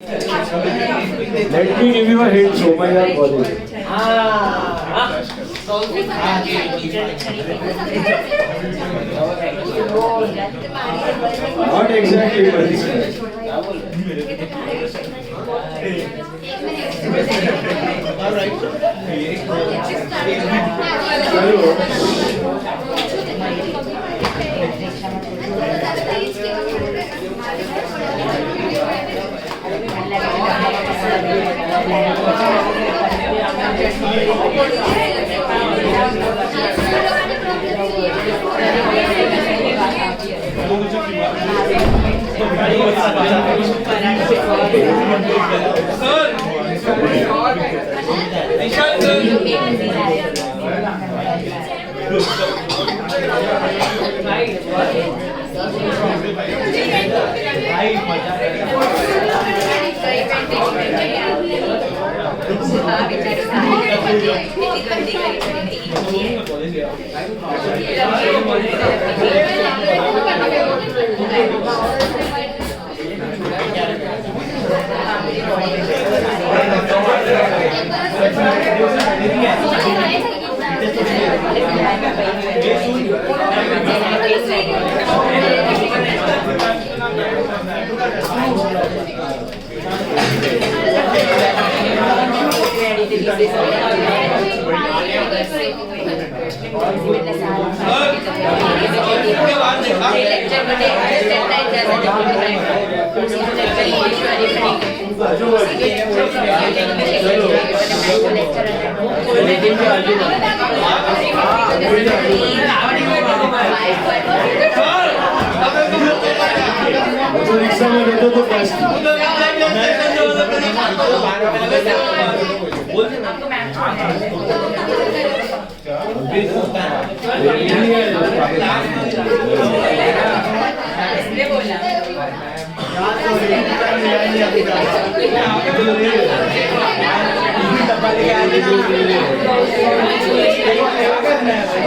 Let me give you a hint, Somaya College. Not exactly, but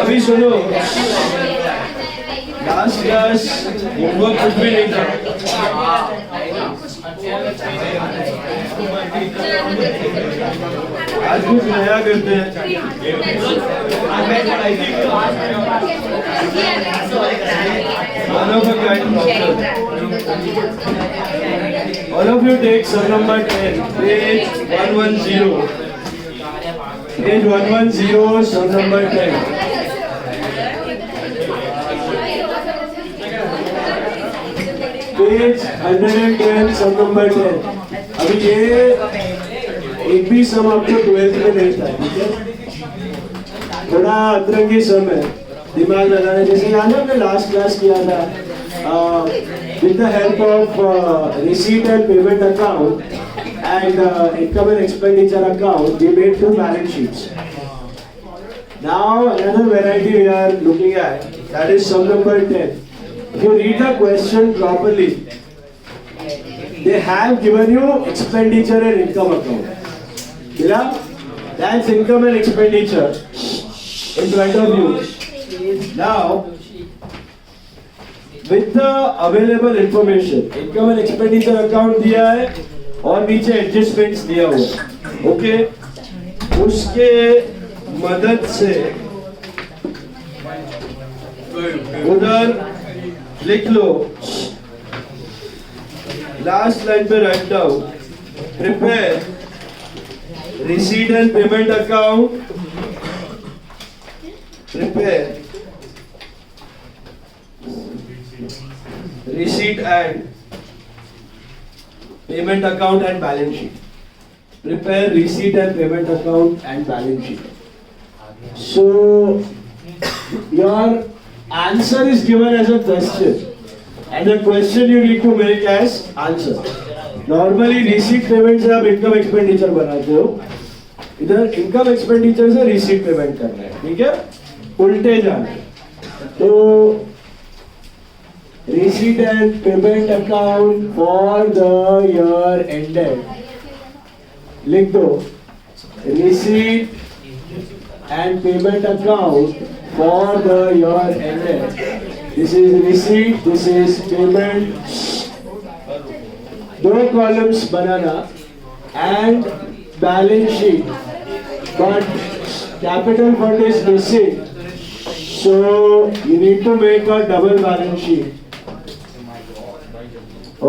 अभी सुनो, last class homework कुछ भी नहीं था। आज कुछ नया करते हैं। All of you take sum number 10, page 110. Page 110, sum number 10. Page 110, sum number 10. अभी ये एक भी सम आपको 12th में नहीं था, ठीक है? थोड़ा अतरंगी सम है, दिमाग लगाना। जैसे याद है हमने लास्ट क्लास किया था, with the help of receipt and payment account and income and expenditure account, we made two balance sheets. Now another variety we are looking at, that is sum number 10. If you read the question properly, they have given you expenditure and income account. Yeah? That's income and expenditure in front of you. Now, with the available information, income and expenditure account दिया है और नीचे adjustments दिया हुआ है, okay? उसके मदद से उधर लिख लो, लास्ट लाइन पे write down, prepare receipt and payment account, prepare receipt and payment account and balance sheet. Prepare receipt and payment account and balance sheet. So your answer is given as a question, and the question you need to make as answer. Normally receipt payment से आप income expenditure बनाते हो, इधर income expenditure से receipt payment करना है, ठीक है? उल्टे जाना है। तो receipt and payment account for the year ended, लिख दो receipt and payment account for the year ended. This is receipt, this is payment, दो columns banana and balance sheet, but capital fund is missing, so you need to make a double balance sheet.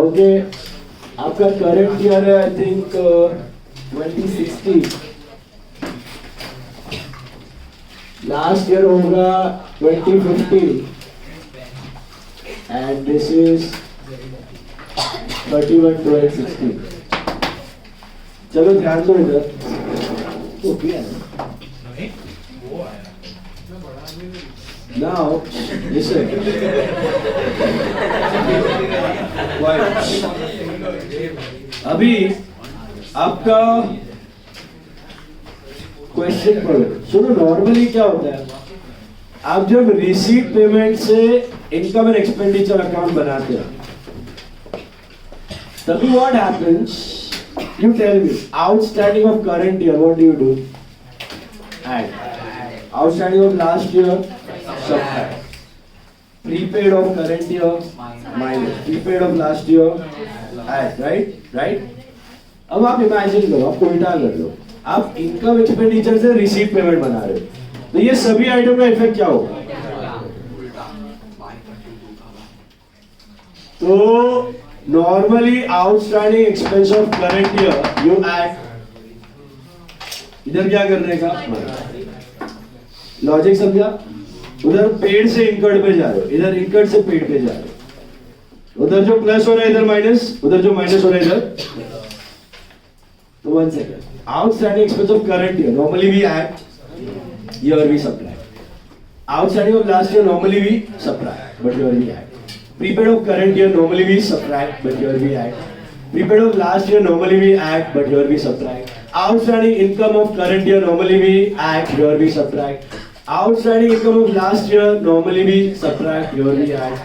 Okay, आपका current year है I think 2016, last year होगा 2015, and this is 31/12/16. चलो ध्यान दो इधर। Now, listen. अभी आपका question पढ़ो, सुनो। नॉर्मली क्या होता है, आप जब रिसीट पेमेंट से इनकम एंड एक्सपेंडिचर अकाउंट बनाते हैं, तभी what happens, you tell me, outstanding of current year, what do you do? Add. Outstanding of last year, subtract. Prepaid of current year, minus. Prepaid of last year, add. Right? अब आप imagine करो, आप उल्टा कर लो, आप income expenditure से receipt payment बना रहे हो, तो ये सभी आइटम का इफेक्ट क्या होगा? तो normally outstanding expense of current year you add, इधर क्या करने का लॉजिक समझा? उधर पेड से इनकर्ड पे जा रहे हो, इधर इनकर्ड से पेड पे जा रहे हो, उधर जो प्लस हो रहा है इधर माइनस, उधर जो माइनस हो रहा है इधर। तो one second, outstanding expense of current year normally we add, here we subtract. Outstanding of last year normally we subtract, but here we add. Prepaid of current year normally we subtract, but here we add. Prepaid of last year normally we add, but here we subtract. Outstanding income of current year normally we add, here we subtract. Outstanding income of last year normally we subtract, here we add.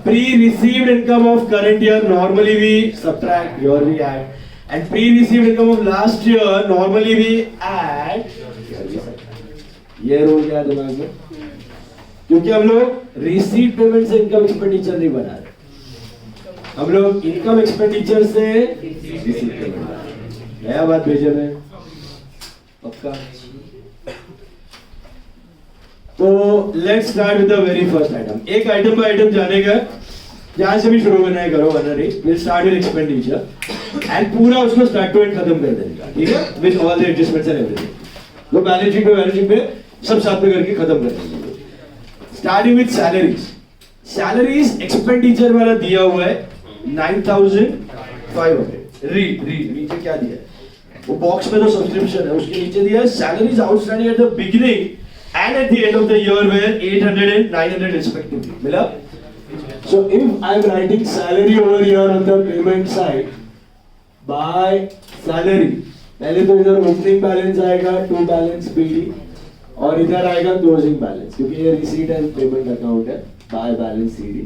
Pre-received income of current year normally we subtract, here we add. And pre-received income of last year normally we add, here we subtract. ये rule क्या है दिमाग में? क्योंकि हम लोग receipt payment से income expenditure नहीं बना रहे, हम लोग इनकम एक्सपेंडिचर से रिसीट पेमेंट बना रहे। नया बात भेजे में पक्का। तो let's start with the very first item. एक आइटम बाय आइटम जाने का, जहां से भी शुरू करना है करो, वरना नहीं। Will start with expenditure and पूरा उसको स्टार्ट टू एंड खत्म कर देने का, ठीक है, with all the adjustments and everything. तो बैलेंस शीट पे सब साथ में करके खत्म कर देंगे। Starting with salaries. Salaries expenditure वाला दिया हुआ है 9,500. रीड नीचे क्या दिया है? वो बॉक्स में तो सब्सक्रिप्शन है, उसके नीचे दिया है salaries outstanding at the beginning and at the end of the year were 800 and 900 respectively. मिला? So if I am writing salary over here on the payment side by salary, पहले तो इधर opening balance आएगा, to balance PD, और इधर आएगा closing balance, क्योंकि ये रिसीट एंड पेमेंट अकाउंट है, बाय बैलेंस सीडी।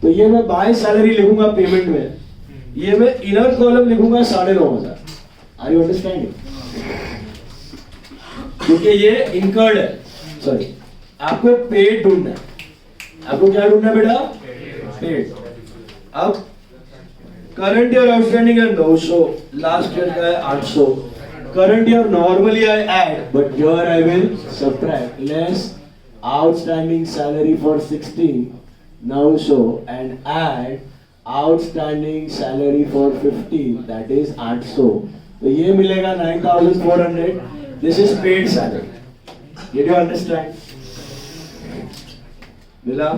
तो ये मैं बाय सैलरी लिखूंगा पेमेंट में, ये मैं इनर कॉलम लिखूंगा 9,500। Are you understanding? क्योंकि ये इनकर्ड है, सॉरी, आपको पेड ढूंढना है। आपको क्या ढूंढना है बेटा? पेड। अब करंट ईयर आउटस्टैंडिंग है 900, लास्ट ईयर का है 800। Current year normally I add, but here I will subtract. Less outstanding salary for 16, now so, and add outstanding salary for 15, that is 800. तो ये मिलेगा 9,400. This is paid salary. Did you understand? मिला?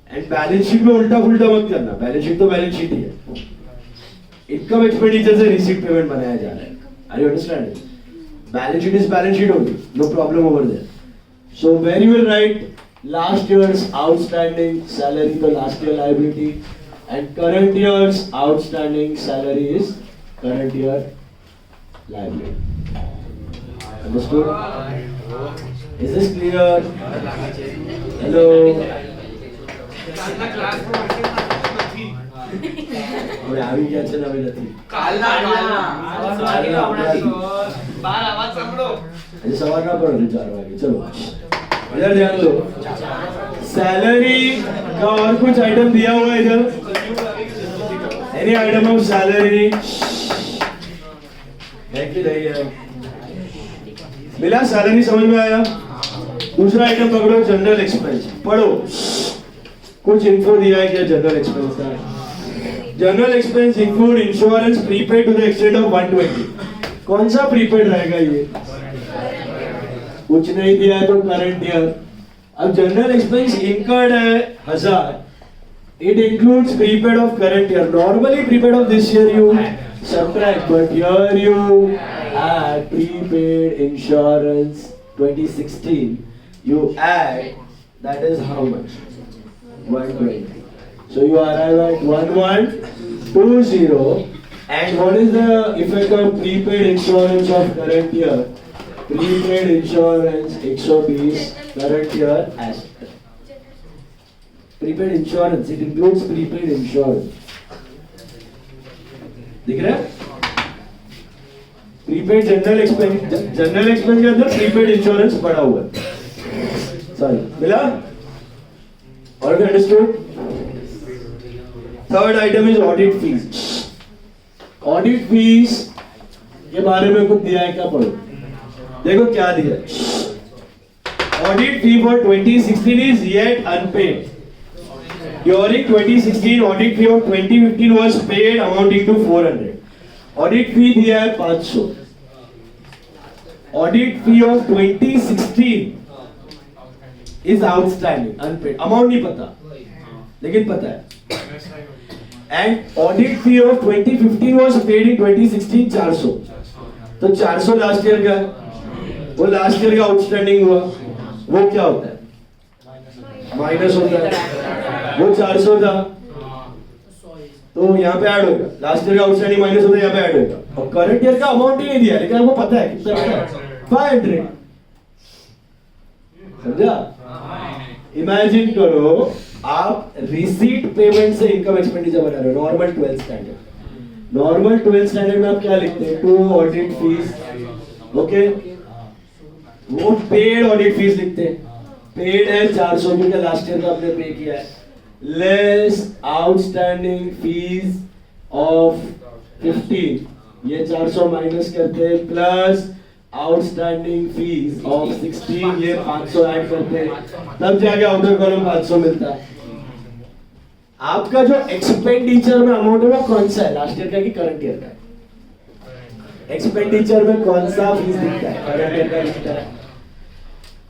And balance sheet में उल्टा फुल्टा मत करना, balance sheet तो balance sheet ही है। इनकम एक्सपेंडिचर से रिसीट पेमेंट बनाया जा रहा है। Are you understanding? Balance sheet is balance sheet only. No problem over there. So when you will write last year's outstanding salary to last year liability, and current year's outstanding salary is current year liability. Understood? Is this clear? Hello? હવે આવી ગયા છે ને હવે નથી કાલના બાર આવાજ સાંભળો આજે સવારના પર 4 વાગે ચલો इधर ध्यान दो सैलरी का और कुछ आइटम दिया हुआ है इधर एनी आइटम ऑफ सैलरी है कि नहीं है? मिला? सैलरी समझ में आया? दूसरा आइटम पकड़ो, जनरल एक्सपेंस। पढ़ो, कुछ इन्फो दिया है क्या जनरल एक्सपेंस का? General expense include insurance prepaid to the extent of 120। कौन सा प्रीपेड रहेगा ये? कुछ नहीं दिया है तो करंट ईयर। अब जनरल एक्सपेंस इनकर्ड है 1000, it includes prepaid of current year. Normally prepaid of this year you subtract, but here you add prepaid insurance 2016. You add, that is how much? 120. So you arrive at 1120. And what is the effect of prepaid insurance of current year? Prepaid insurance 120 current year asset. Prepaid insurance, it includes prepaid insurance. दिख रहा है? Prepaid general expense के अंदर prepaid insurance पड़ा हुआ है. Sorry, मिला? All understood? Third item is audit fees. Audit fees के बारे में कुछ दिया है क्या? पढ़ो. देखो क्या दिया है. Audit fee for 2016 is yet unpaid. During 2016, audit fee of 2015 was paid amounting to 400. Audit fee दिया है 500. Audit fee of 2016 is outstanding, unpaid. Amount नहीं पता, लेकिन पता है. And audit fee of 2015 was paid in 2016 400. तो 400 लास्ट ईयर का, वो लास्ट ईयर का आउटस्टैंडिंग हुआ, वो क्या होता है? माइनस होता है. वो 400 था तो यहाँ पे ऐड होगा. लास्ट ईयर का आउटस्टैंडिंग माइनस होता है, यहाँ पे ऐड होगा. और करंट ईयर का अमाउंट ही नहीं दिया, लेकिन आपको पता है कितना है? 500. समझा? इमेजिन करो आप रिसीट पेमेंट से इनकम एक्सपेंडिचर बना रहे हो. Normal 12th standard. Normal 12th standard में आप क्या लिखते हैं? 2 ऑडिट फीस. ओके, वो पेड ऑडिट फीस लिखते हैं. पेड है 400 क्योंकि लास्ट ईयर का आपने पे किया है. लेस आउटस्टैंडिंग फीस ऑफ 15, ये 400 माइनस करते हैं, प्लस आउटस्टैंडिंग फीस ऑफ 16, ये 500 ऐड करते हैं, तब जाके आउटर कॉलम 500 मिलता है. आपका जो एक्सपेंडिचर में अमाउंट है वो कौन सा है? लास्ट ईयर का कि करंट ईयर का? एक्सपेंडिचर में कौन सा फीस दिखता है? करंट ईयर का दिखता है.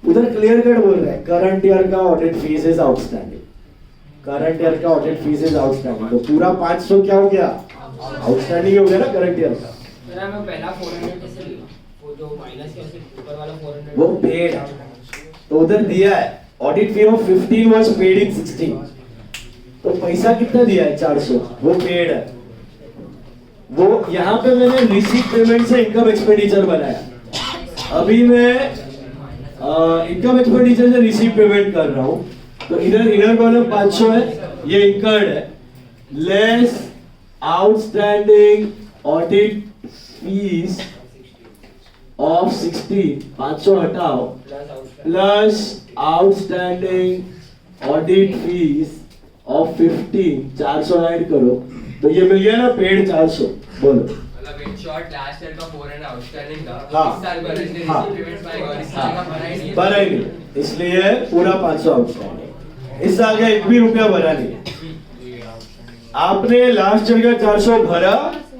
उधर क्लियर कट बोल रहा है करंट ईयर का audit fees is outstanding. Current year का ऑडिट फीस इज आउटस्टैंडिंग. तो पूरा 500 क्या हो गया? आउटस्टैंडिंग हो गया ना करंट ईयर का. मेरा मैं पहला 400 कैसे लिखा? वो जो माइनस के ऊपर वाला 400 वो पेड है. तो उधर दिया है audit fee of 15 was paid in 16. तो पैसा कितना दिया है? 400. वो पेड है. वो यहाँ पे मैंने रिसीट पेमेंट से इनकम एक्सपेंडिचर बनाया. अभी मैं इनकम एक्सपेंडिचर से रिसीट पेमेंट कर रहा हूँ. तो इधर इनर कॉलम 500 है, ये इनकर्ड है, less outstanding audit fees of 16, 500 हटाओ, plus outstanding audit fees of 15, 400 add करो, तो ये मिल गया ना पेड 400. बोलो. मतलब इन शॉर्ट लास्ट ईयर का 400 आउटस्टैंडिंग था. हाँ. इस साल भरा इसलिए हाँ. पेमेंट्स पाएगा और इस साल का भरा ही नहीं. भरा ही नहीं, इसलिए पूरा 500 आउटस्टैंडिंग. इस साल का 1 भी रुपया भरा नहीं. आपने लास्ट ईयर का 400 भरा,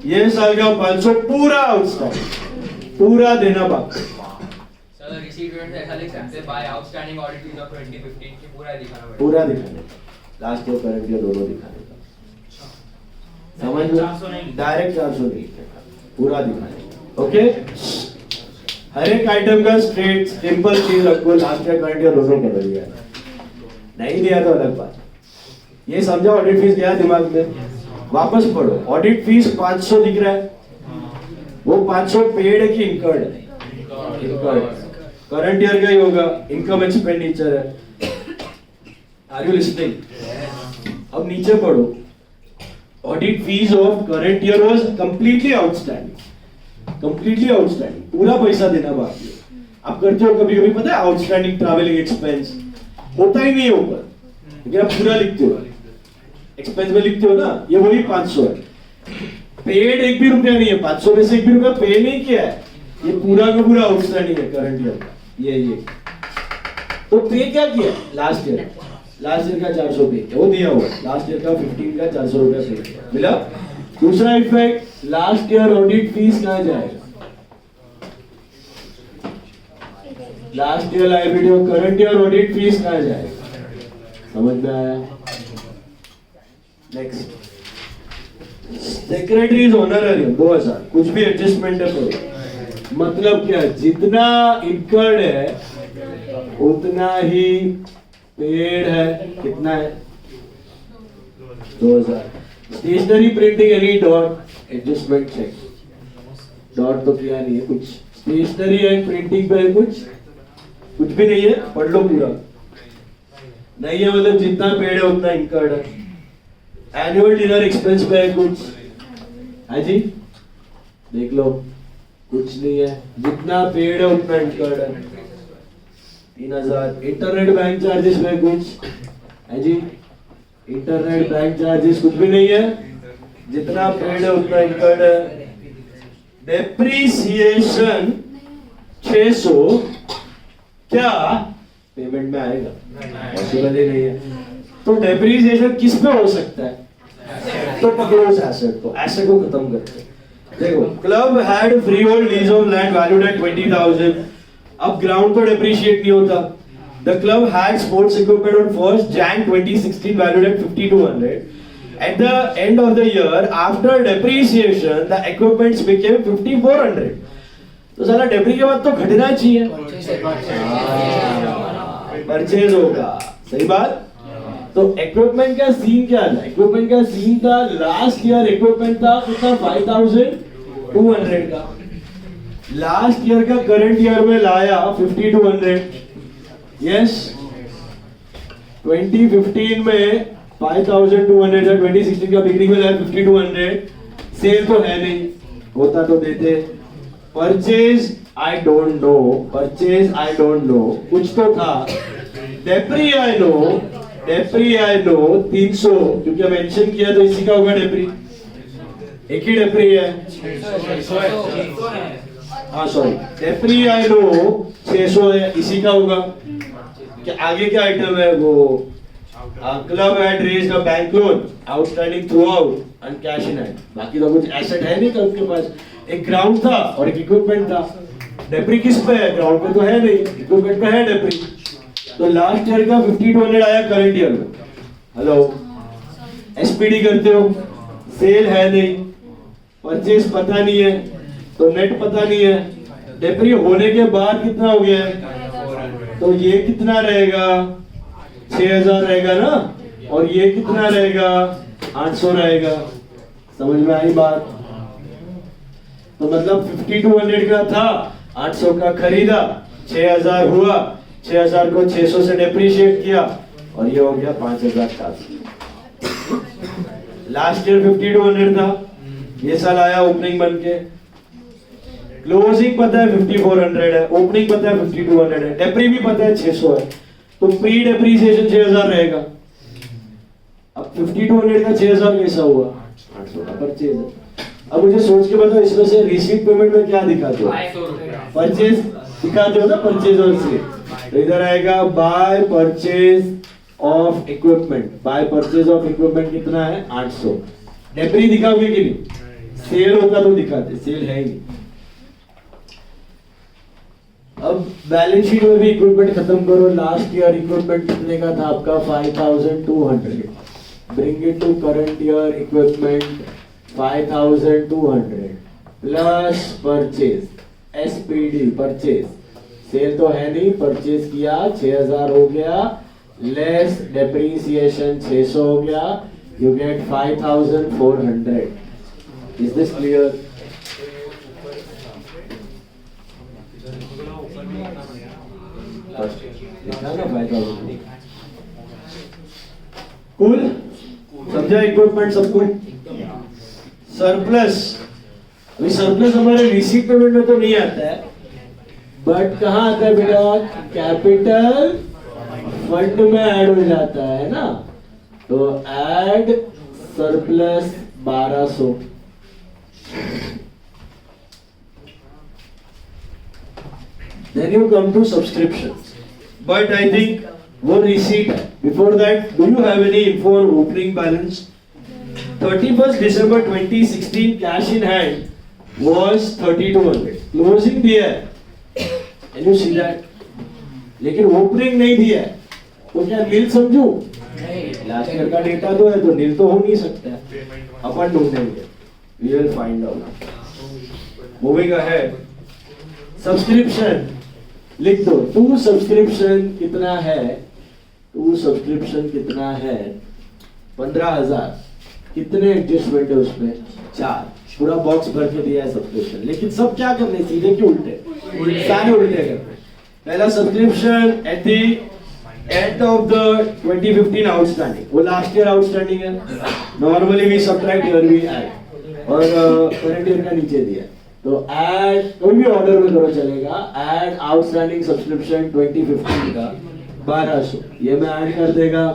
ये साल का 500 पूरा आउटस्टैंडिंग, पूरा देना बाकी. सर रिसीट पेमेंट ऐसा लिख सकते हैं by outstanding audit fees of 2015 की पूरा दिखाना पड़ेगा. पूरा दिखाने का, लास्ट ईयर करंट ईयर दोनों दिखाने का. समझ लो, डायरेक्ट 400 नहीं लिखना, पूरा दिखाने का. ओके, हर एक आइटम का स्ट्रेट सिंपल चीज रखो. लास्ट ईयर करंट ईयर दोनों कर दिया, नहीं दिया तो अलग बात. ये समझा? ऑडिट फीस गया दिमाग में? वापस पढ़ो. ऑडिट फीस 500 दिख रहा है, वो 500 पेड है कि इनकर्ड है? इनकर्ड. करंट ईयर का ही होगा, इनकम एक्सपेंडिचर है. Are you listening? अब नीचे पढ़ो. Audit fees of current year was completely outstanding. Completely outstanding, पूरा पैसा देना बाकी है. आप करते हो कभी कभी, पता है, आउटस्टैंडिंग ट्रैवलिंग एक्सपेंस होता ही नहीं है ऊपर, लेकिन आप पूरा लिखते हो, एक्सपेंस में लिखते हो ना. ये वही 500 है. पेड एक भी रुपया नहीं है, 500 में से एक भी रुपया पे नहीं किया है, ये पूरा का पूरा आउटस्टैंडिंग है करंट ईयर का, ये तो पे क्या किया लास्ट ईयर का 400 पे किया, वो दिया हुआ लास्ट ईयर का 15 का 400 रुपया पे किया, मिला। दूसरा effect, last year audit fees कहाँ जाएगा, लास्ट ईयर लायबिलिटी और करंट ईयर ऑडिट फीस कहाँ जाएगा, समझ में आया। नेक्स्ट, सेक्रेटरीज ऑनररी 2000, कुछ भी एडजस्टमेंट है तो मतलब क्या, जितना इनकर्ड है उतना ही पेड है, कितना है 2000। Stationery printing any dot adjustment check, dot तो किया नहीं है कुछ, स्टेशनरी एंड प्रिंटिंग पे कुछ भी नहीं है, पढ़ लो पूरा, नहीं है मतलब जितना पेड है उतना इनकर्ड है। एनुअल डिनर एक्सपेंस पे है कुछ, है जी, देख लो कुछ नहीं है, जितना पेड है उतना इनकर्ड है 3000। इंटरनेट बैंक चार्जेस पे कुछ, है जी, इंटरनेट बैंक चार्जेस कुछ भी नहीं है, जितना पेड है उतना इनकर्ड है। डेप्रीसिएशन 600 क्या पेमेंट में आएगा, पॉसिबल ही नहीं है, तो डेप्रीसिएशन किस पे हो सकता है, तो पकड़ो एसेट को, एसेट को खत्म करते हैं। देखो, club had free hold lease of land valued at 20,000, अब ग्राउंड तो डेप्रिशिएट नहीं होता। The club had sports equipment on 1st Jan 2016 valued at 5200, at the end of the year after depreciation the equipments became 5400, तो साला डेप्री के बाद तो घटना चाहिए, परचेज होगा, सही बात। तो इक्विपमेंट का सीन क्या था, इक्विपमेंट का सीन था लास्ट ईयर इक्विपमेंट था कितना 5200 का, लास्ट ईयर का करंट ईयर में लाया 5200, यस 2015 में 5200 था, 2016 का बिगनिंग में लाया 5200, सेल तो है नहीं, होता तो देते। Purchase I don't know, purchase I don't know, कुछ तो था। डेप्री आई नो, डेप्री आई नो 300, क्योंकि मेंशन किया तो इसी का होगा डेप्री, एक ही डेप्री है, हाँ सॉरी, डेप्री आई नो 600 है, इसी का होगा। क्या आगे क्या आइटम है वो, club had raised a bank loan outstanding through out and cash in hand, बाकी तो कुछ एसेट है नहीं क्लब के पास, एक ग्राउंड था और एक इक्विपमेंट था। डेप्री किस पे है, ग्राउंड पे तो है नहीं, इक्विपमेंट पे है डेप्री। तो लास्ट ईयर का 5200 आया करंट ईयर में, हेलो एसपीडी करते हो, सेल है नहीं, परचेज पता नहीं है, तो नेट पता नहीं है, डेप्री होने के बाद कितना हो गया है, तो ये कितना रहेगा 6000 रहेगा ना, और ये कितना रहेगा 800 रहेगा, समझ में आई बात। तो मतलब 5200 का था, 800 का खरीदा, 6000 हुआ, 6000 को 600 से डेप्रिशिएट किया और ये हो गया 5000 का। लास्ट ईयर 5200 था, ये साल आया ओपनिंग बन के, क्लोजिंग पता है 5400 है, ओपनिंग पता है 5200 है, डेप्री भी पता है 600 है, तो प्री डेप्रिसिएशन 6000 रहेगा। अब 5200 का 6000 कैसा हुआ, 800 का परचेज है। अब मुझे सोच के बताओ, इसमें से रिसीट पेमेंट में क्या दिखाते हो, परचेज दिखाते हो ना, परचेज और सेल, तो इधर आएगा by purchase of equipment, by purchase of equipment कितना है 800, डेप्री दिखाओगे कि नहीं, सेल होता तो दिखाते, सेल है ही नहीं। अब बैलेंस शीट में भी इक्विपमेंट खत्म करो, लास्ट ईयर इक्विपमेंट कितने का था आपका 5200, bring it to current year equipment 5200 plus purchase, SPD purchase, sale तो है नहीं, परचेज किया 6000 हो गया, लेस डेप्रिसिएशन 600 हो गया, you get 5400। Is this clear? Cool, समझा इक्विपमेंट सबको? सरप्लस, अभी सरप्लस हमारे रिसीट पेमेंट में तो नहीं आता है, बट कहाँ आता है बेटा, कैपिटल फंड में ऐड हो जाता है ना, तो add surplus 1200 Then you come to subscriptions. But I think वो receipt है. Before that, do you have any info on opening balance? 31st December 2016 cash in hand was 3200. Closing दिया है. Can you see that? लेकिन opening नहीं दिया है. तो क्या नील समझूं? लास्ट ईयर का डेटा तो है, तो नील तो हो नहीं सकता है. अपन ढूंढेंगे. We will find out. Moving ahead. Subscription. लिख दो. टू सब्सक्रिप्शन कितना है? टू सब्सक्रिप्शन कितना है? 15,000. कितने एडजस्टमेंट है उसमें? 4. पूरा बॉक्स भर के दिया है सब्सक्रिप्शन. लेकिन सब क्या करने, सीधे क्यों उल्टे? सारे उल्टे करने. पहला subscription at the end of the 2015 outstanding. वो लास्ट ईयर आउटस्टैंडिंग है. Normally we subtract here we add, और करंट ईयर का नीचे दिया. तो ऐड कोई भी ऑर्डर में करो चलेगा. ऐड आउटस्टैंडिंग सब्सक्रिप्शन 2015 का 1200, ये मैं ऐड कर देगा.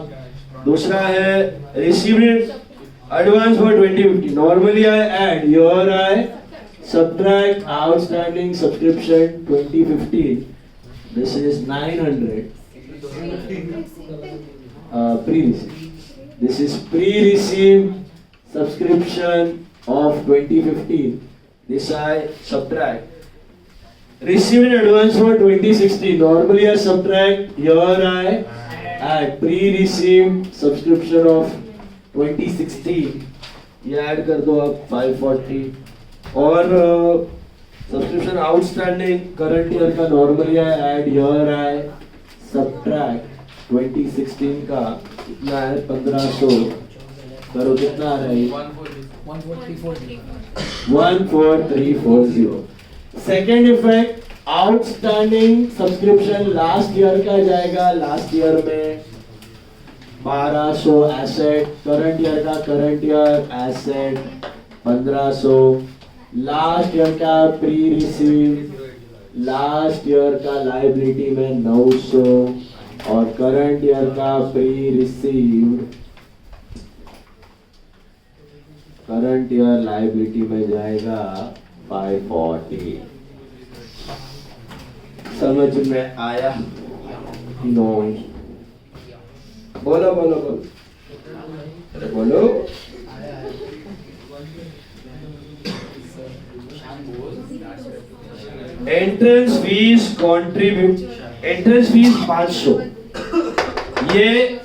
दूसरा है received advance for 2015. Normally I add, here I subtract outstanding subscription 2015. This is 900 pre-received. This is pre-received subscription of 2015. This I subtract. Received in advance for 2016. Normally I subtract. Here I add pre-received subscription of 2016. ये add कर दो आप 540. और subscription outstanding current year का normally I add. Here I subtract 2016 का कितना है? 1500. करो कितना आ रहा है? 14340. Second effect, outstanding subscription last year का जाएगा. लास्ट ईयर में 1200 एसेट. करंट ईयर का current year asset 1500. Last year का प्री रिसीव, लास्ट ईयर का लायबिलिटी में 900, और करंट ईयर का pre received current year liability में जाएगा 540. समझ में आया? नो. बोलो बोलो बोलो. अरे बोलो. Entrance fees contribute. Entrance fees 500. ये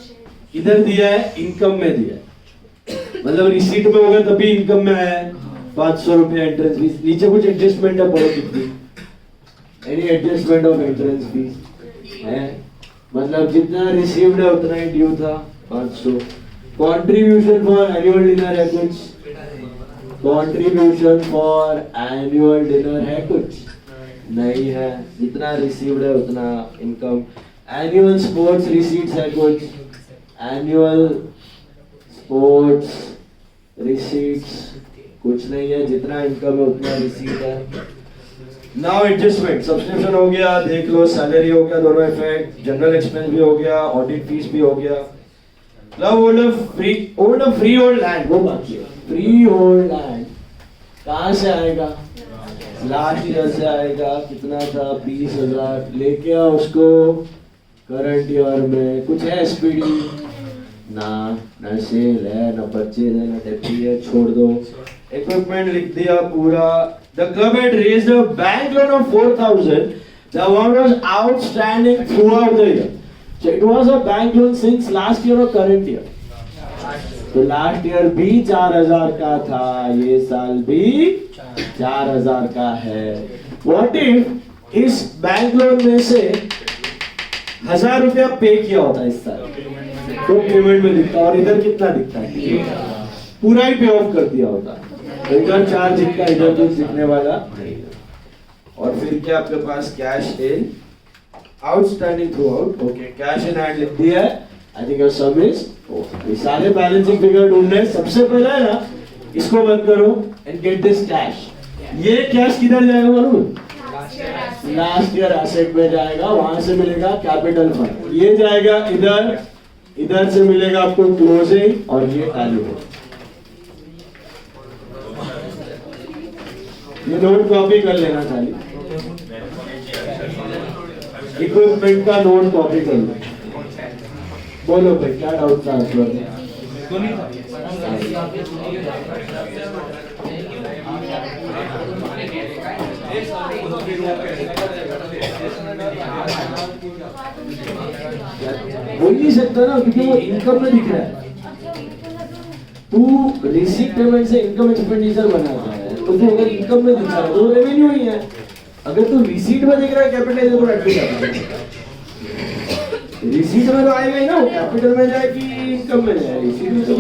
इधर दिया है, इनकम में दिया है. मतलब रिसीट में होगा तभी इनकम में आया है. 500 रुपया एंट्रेंस फीस. नीचे कुछ एडजस्टमेंट है, पढ़ो कितनी. Any adjustment of entrance fees है? मतलब जितना रिसीव्ड है उतना ही ड्यू था, 500. कंट्रीब्यूशन फॉर एनुअल डिनर है कुछ? कंट्रीब्यूशन फॉर एनुअल डिनर है कुछ? नहीं है. जितना रिसीव्ड है उतना इनकम. एनुअल स्पोर्ट्स रिसीट्स है कुछ? एनुअल स्पोर्ट्स रिसीट्स कुछ नहीं है. जितना इनकम है उतना रिसीट है. Now adjustment. सब्सक्रिप्शन हो गया, देख लो. सैलरी हो गया, दोनों इफेक्ट. जनरल एक्सपेंस भी हो गया, ऑडिट फीस भी हो गया. Now old free hold land वो बाकी है. फ्री होल्ड लैंड कहाँ से आएगा? लास्ट ईयर से आएगा. कितना था? 20,000. लेके आओ उसको करंट ईयर में. कुछ है एसपीडी? ना सेल है, ना परचेज है, ना डेप्टी है. छोड़ दो. इक्विपमेंट लिख दिया पूरा. The club had raised a bank loan of 4,000. The amount was outstanding throughout the year. So it was a bank loan since last year or current year. तो लास्ट ईयर भी 4,000 का था, ये साल भी 4,000 का है. What if इस बैंक लोन में से 1,000 रुपया पे किया होता इस साल? तो पेमेंट में दिखता. और इधर कितना दिखता है? पूरा ही पे ऑफ कर दिया होता. इधर 4 दिखता, इधर कुछ दिखने वाला नहीं. और फिर क्या आपके पास? Cash in outstanding throughout. Okay, cash in hand लिख दिया है. I think your sum is. ये सारे बैलेंसिंग फिगर ढूंढने. सबसे पहले है ना, इसको बंद करो एंड गेट दिस कैश. ये कैश किधर जाएगा मालूम? लास्ट ईयर एसेट में जाएगा. वहां से मिलेगा कैपिटल फंड. ये जाएगा इधर. इधर से मिलेगा आपको क्लोजिंग, और ये टैली. ये नोट कॉपी कर लेना खाली, इक्विपमेंट का नोट कॉपी कर लो। बोलो भाई क्या डाउट था आप लोगों को? बोल नहीं सकता ना क्योंकि वो इनकम में दिख रहा है। तू रिसीट पेमेंट से इनकम एक्सपेंडिचर बनाता है तो तू अगर इनकम में दिख रहा है तो रेवेन्यू ही है। अगर तू रिसीट में दिख रहा है कैपिटल तो एडमिट है। रिसीट में तो आएगा ही ना, कैपिटल में जाए कि इनकम में जाए, रिसीट में तो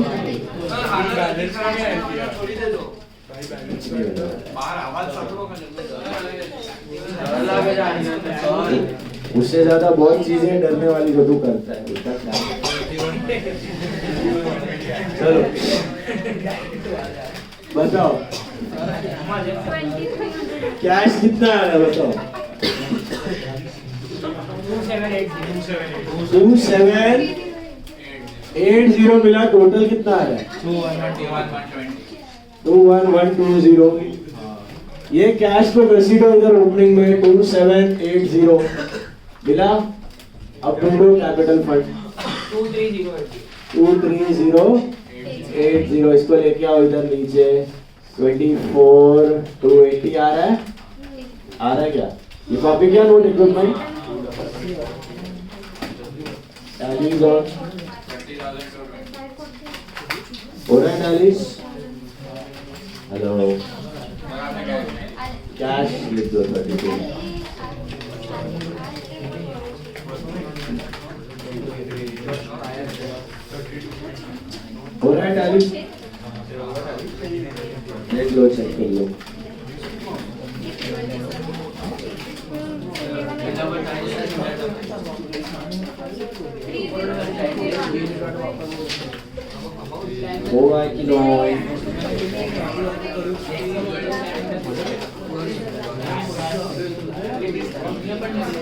उससे ज्यादा बहुत चीजें डरने वाली जो तू करता है उसका क्या। चलो बताओ कैश कितना आ रहा है बताओ। 2780 मिला, टोटल कितना आ रहा है? 21120। ये कैश को कंसीडर इधर ओपनिंग में 2780 मिला। अब ढूंढो कैपिटल फंड 23080। इसको लेके आओ इधर नीचे। 24280 आ रहा है? आ रहा है क्या? ये कॉपी क्या नोट इक्विपमेंट टैलीज और हो रहा है टैलीज। हेलो कैश लिख दो 32। हो रहा है टैलीज, देख लो चेक कर लो। होगा कि नहीं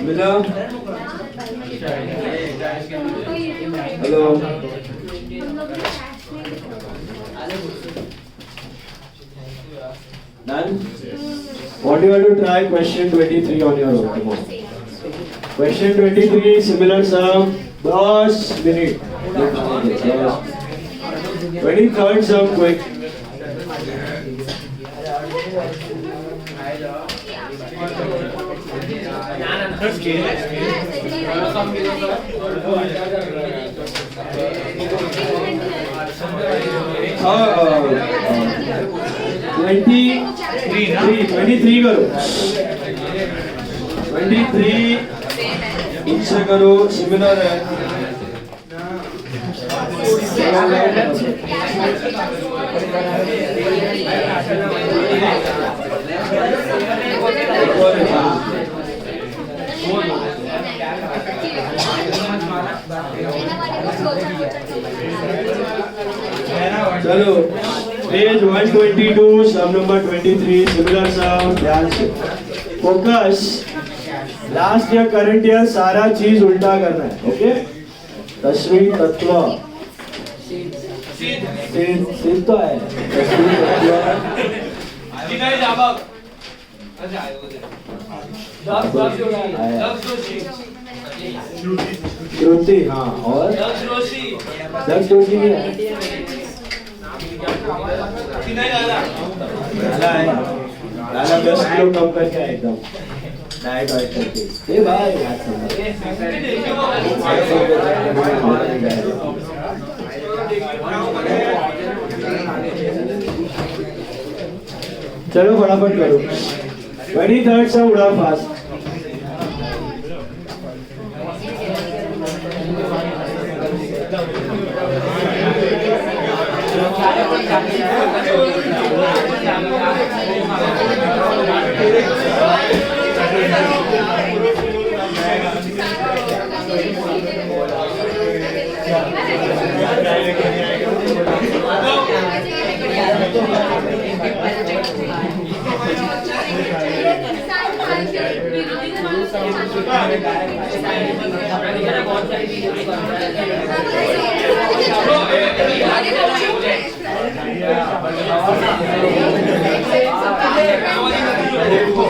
मिला? Hello done? What do you want to try? Question 23 on your own. Come on. Question 23, similar sum. 10 minute. 23rd sum quick. Twenty करो 23 इनसे करो, सिमिलर है। चलो पेज 122 सम नंबर 23 सिमिलर सम। ध्यान से focus. Last year current year सारा चीज उल्टा करना है। ओके तस्वीर तत्व सिद्ध तो है तस्वीर श्रुति। हाँ और दक्ष जोशी भी है। लाला 10 किलो कम करके आया एकदम डाइट वाइट करके। ए भाई बात समझ। चलो फटाफट करो। 23rd से उड़ा फास्ट। Bye.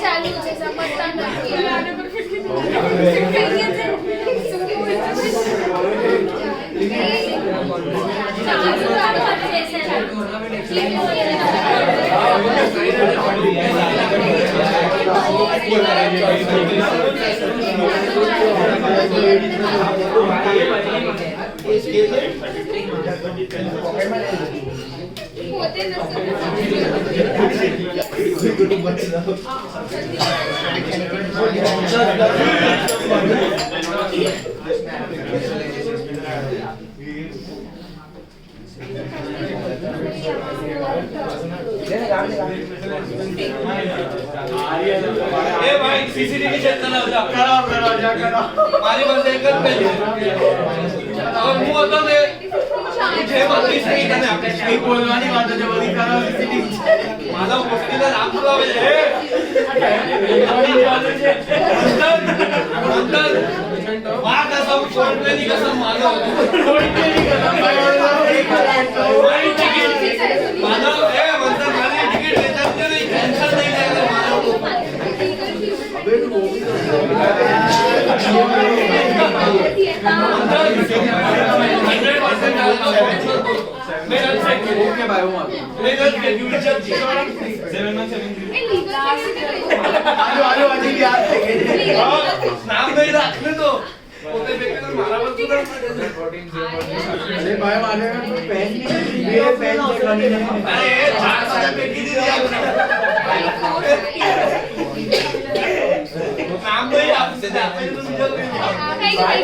चालू છે સમજતા ए भाई सीसीटीवी चेक करना होता करो हमारी बंदे एक और मुंह होता है मुझे बात नहीं करना नहीं बोलवानी बात है जब भी करो सीसीटीवी माधव मुश्किल है आप लोग अंदर वहां का सब छोड़ पे नहीं का सब माधव छोड़ पे नहीं का माधव ए मतलब खाली टिकट लेता नहीं कैंसिल नहीं करेगा माधव नाम नहीं रखने तो मारा बस अरे भाई माने पहन मेरे पहन अरे 4,000 पे की दी आपने नाम नहीं आपसे जाते तो मुझे भाई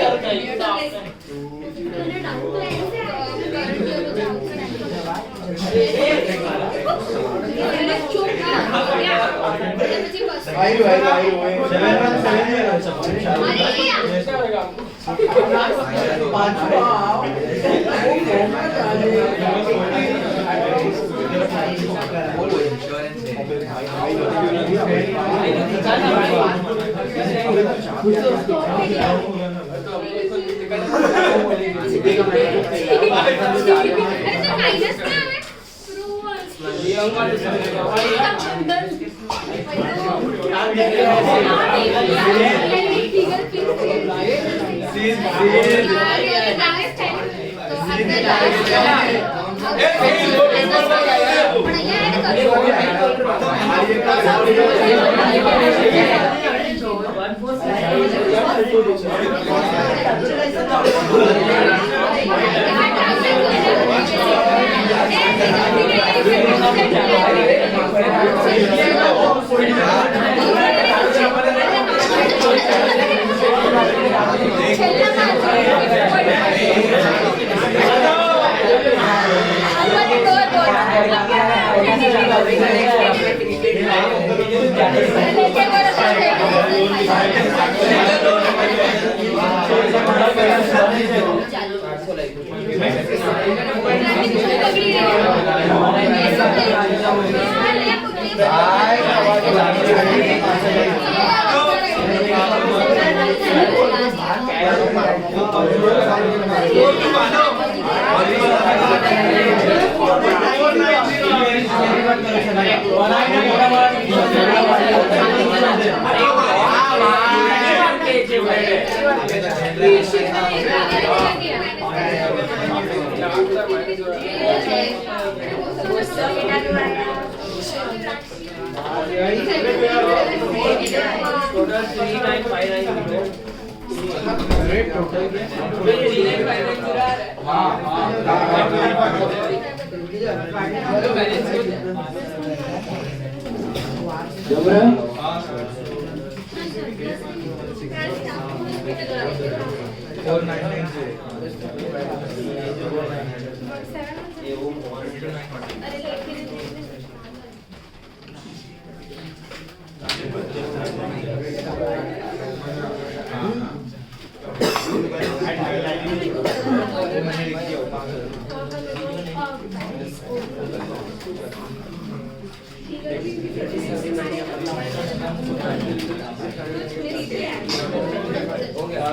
हो गया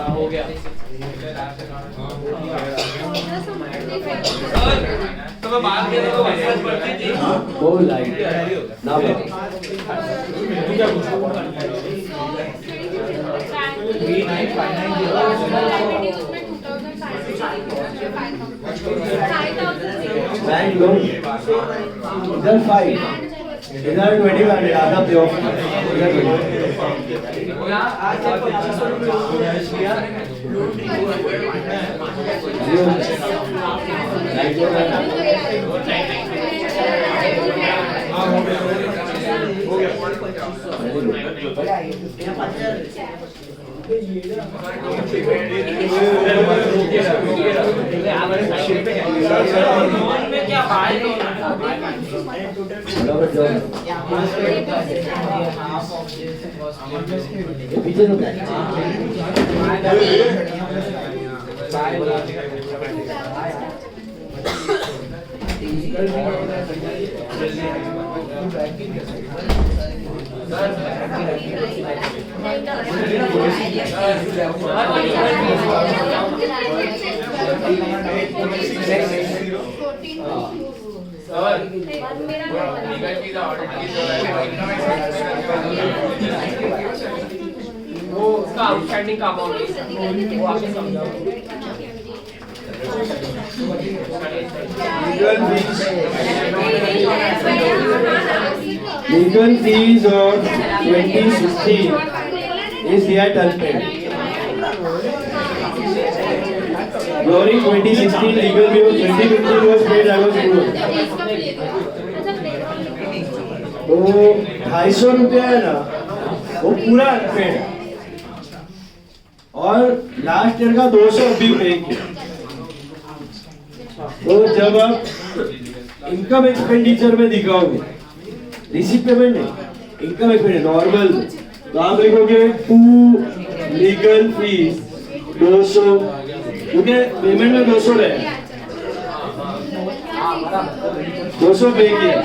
हो गया तो मैं बात कर रहा हूँ मैसेज पढ़ती थी वो लाइट ना बैंक लोन इधर 5 इधर 20 आधा पे ऑफ इधर वो उसका आउटस्टैंडिंग का अमाउंट वो आपने समझाओ Legal fees of 2016 is yet unpaid. During 2016 legal fee of 2015 was paid. I was told. तो 250 रुपया है ना वो पूरा अनपेड है और लास्ट ईयर का 200 अभी पे किया। तो जब आप इनकम एक्सपेंडिचर में दिखाओगे रिसीट पेमेंट नहीं इनकम एक्सपेंडिचर नॉर्मल तो आप लिखोगे टू लीगल फीस 200 क्योंकि पेमेंट में 200 रहे 200 पे किया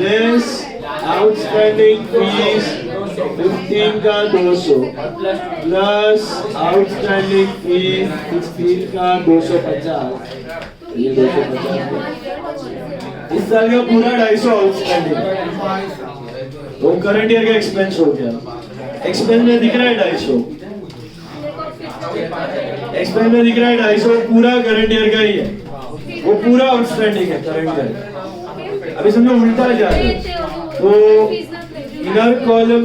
लेस आउटस्टैंडिंग फीस 15 का 200 प्लस आउटस्टैंडिंग फीस 16 का 250 ये 250 इस साल का पूरा 250 आउटस्टैंडिंग वो करंट ईयर का एक्सपेंस हो गया एक्सपेंस में दिख रहा है 250 एक्सपेंस में दिख रहा है 250 पूरा करंट ईयर का ही है वो पूरा आउटस्टैंडिंग है करंट ईयर अभी समझो उल्टा जा रहा है तो इनर कॉलम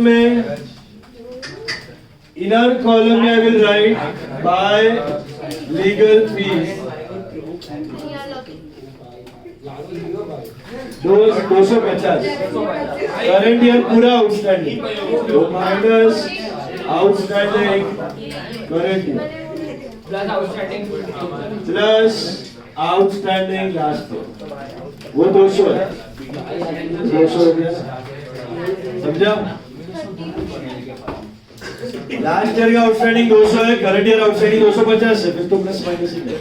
में I will write bye legal fees 250 current year पूरा आउटस्टैंडिंग तो minus outstanding current year plus outstanding last year वो 200 है 200 हो गया समझा लास्ट ईयर का आउटस्टैंडिंग 200 है करंट ईयर आउटस्टैंडिंग 250 है फिर तो प्लस माइनस ही है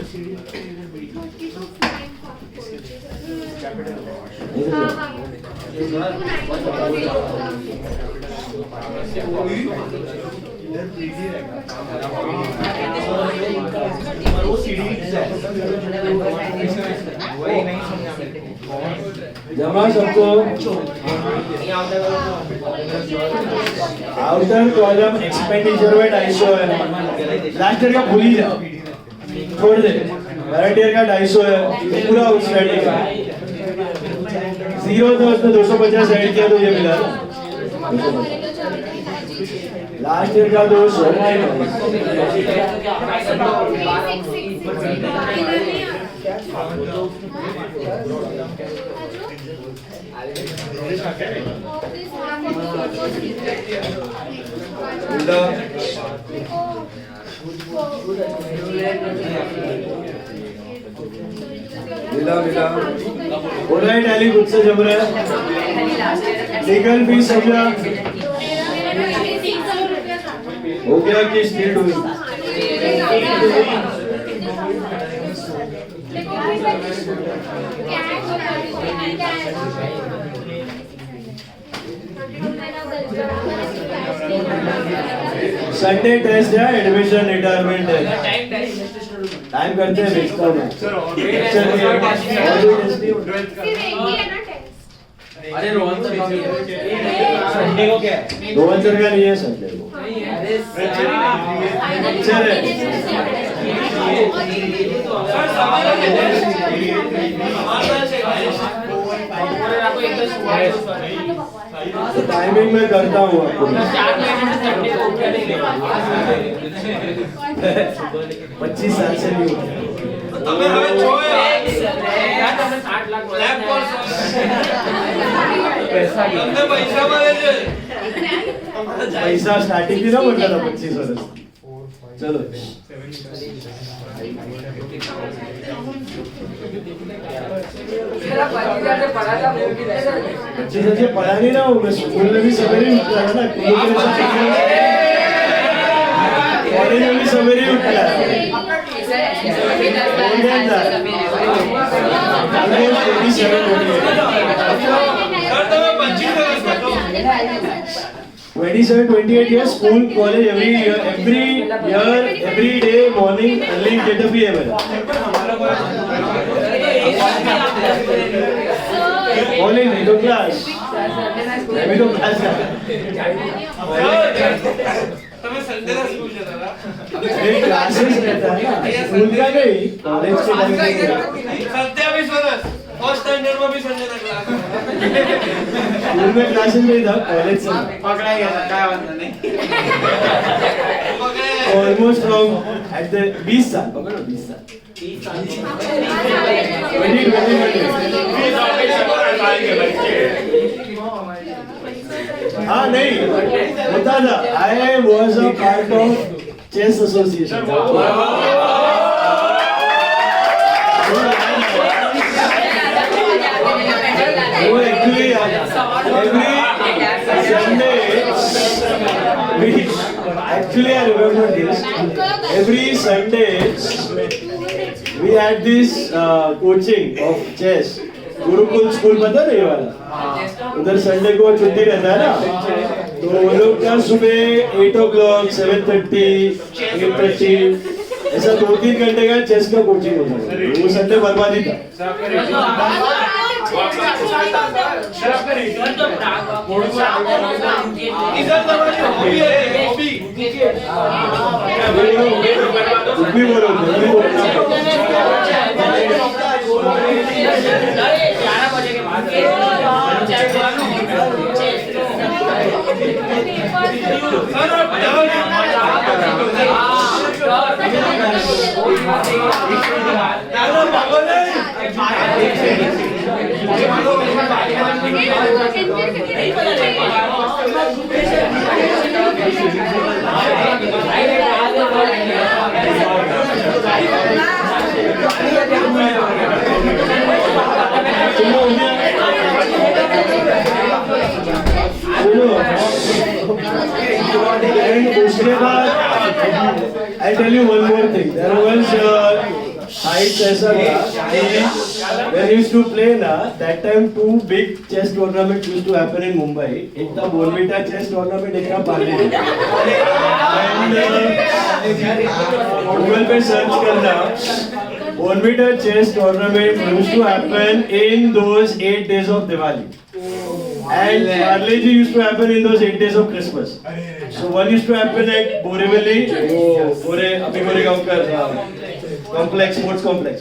जमा सबको आउटर कॉलम एक्सपेंडिचर में 250 है, लास्ट ईयर का भूल ही जाओ, छोड़ दे। करंट ईयर का 250 है, ये पूरा आउटस्टैंडिंग है। जीरो था उसमें 250 ऐड किया तो ये मिला। लास्ट ईयर का 200 मिला ऑनलाइन टैली खुद से जम रहा है। लीगल फीस समझा हो गया कि स्टेट हुई। संडे टेस्ट है, एडमिशन रिटायरमेंट है, टाइम करते हैं बेचता हूँ। अरे रोहन सर संडे को क्या है? रोहन सर का नहीं है संडे को। लेक्चर है। तो टाइमिंग में करता हूँ आपको। 25 साल से नहीं हुआ। તમે હવે જોયો યાર તમને 60 લાખ લેબ કોર્સ તમને પૈસા મળે છે पैसा स्टार्टिंग थी ना बोलता था 25 वर्ष। चलो पच्चीस से पढ़ा नहीं ना हूँ मैं, स्कूल में भी सवेरे ही उठता था ना, कॉलेज में भी सवेरे ही उठता है। સર તમે 25 વર્ષ હતો 27, 28 years, school, college, every day, morning, early, get up here. Morning, नहीं तो class. मैं भी तो class जा। તમે સંડે ના સ્કૂલ જતા હતા ये classes रहता है ना, स्कूल का नहीं, college के टाइम में। 27 વર્ષ फर्स्ट स्टैंडर्ड में भी संडे ना क्लास स्कूल में क्लासेस नहीं था, कॉलेज से पकड़ा गया था क्या वांधा नहीं ऑलमोस्ट फ्रॉम एट द 20 साल पकड़ो 20 साल 20 हाँ नहीं होता था। I was a part of chess association. वो actually every Sunday actually I remember this. Every Sunday we had this coaching of chess. Gurukul school पता नहीं वाला, उधर संडे को छुट्टी रहता है ना, तो वो लोग क्या सुबह 8 o'clock, 7:30, 8:30 ऐसा 2-3 घंटे का चेस का कोचिंग होता है। वो संडे बर्बादी था। इधर तुम्हारी हॉबी है हॉबी भी बोलो उसके बाद I tell you one more thing. There was heights ऐसा था when we used to play ना, that time 2 big chess tournaments used to happen in Mumbai. एक था बोर्नविटा chess tournament, एक था पार्ले। And Google पे सर्च करना Bonvita chess tournament used to happen in those 8 days of Diwali. And Parleji used to happen in those 8 days of Christmas. So one used to happen at Borivali, Abhi Goregaonkar complex, sports complex.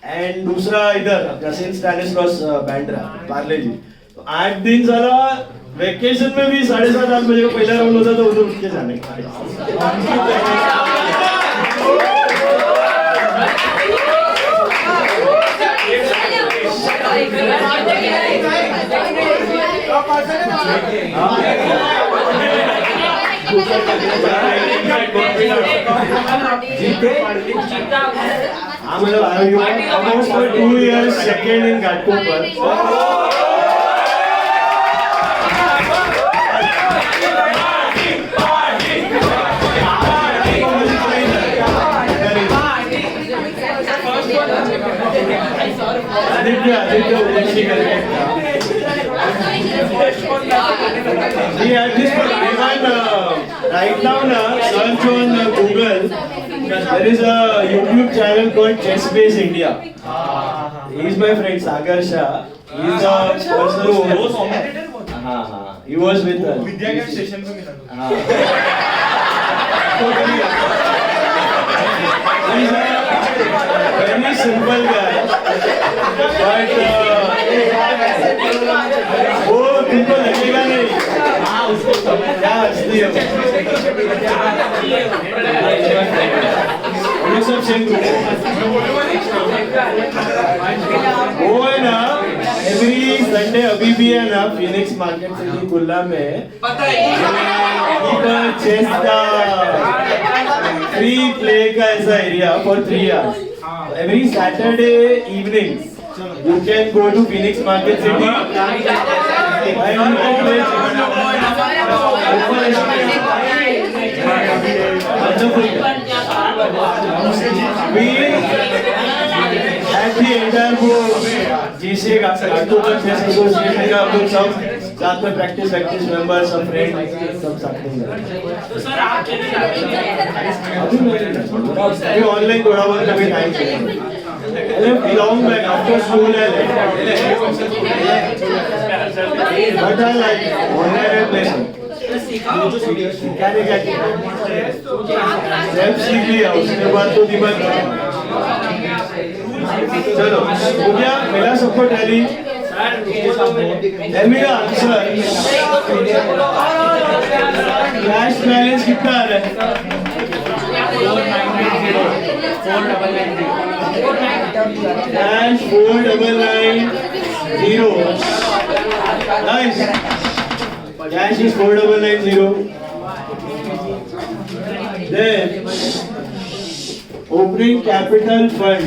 And दूसरा इधर Saint Stanislaus Bandra Parle-G. तो 8 दिन साला vacation में भी 7:30-8 बजे का पहला राउंड होता तो उधर उठ के जाने हाँ मतलब almost for 2 years second in Ghatpur पर. Right now, search on Google. There is a YouTube channel called Chess Base India. He is my friend Sagar Shah. He is a person who he was with us. विद्यागम station पे मिला. He's a very simple guy, but वो तुमको लगेगा नहीं. क्या हंसती हो? हम लोग सब सेम ग्रुप वो है ना. एवरी संडे अभी भी है ना फिनिक्स मार्केट सिटी कुल्ला में चेस का फ्री प्ले का ऐसा area for 3 hours. Every Saturday evening you can go to Phoenix Market City and you can play at the entire board GCA October Chess Association का हम लोग सब साथ में practice members सब friends सब साथ में. तो सर आप अभी ऑनलाइन थोड़ा बहुत कभी टाइम चाहिए. Long back after school I left. But I like online I play some. जब सीख लिया उसके बाद तो दिमाग चलो हो गया मेरा सबको टैली. मेरा आंसर कैश बैलेंस कितना आ रहा है? Cash 4990. Nice. Cash is 4990. Then opening capital fund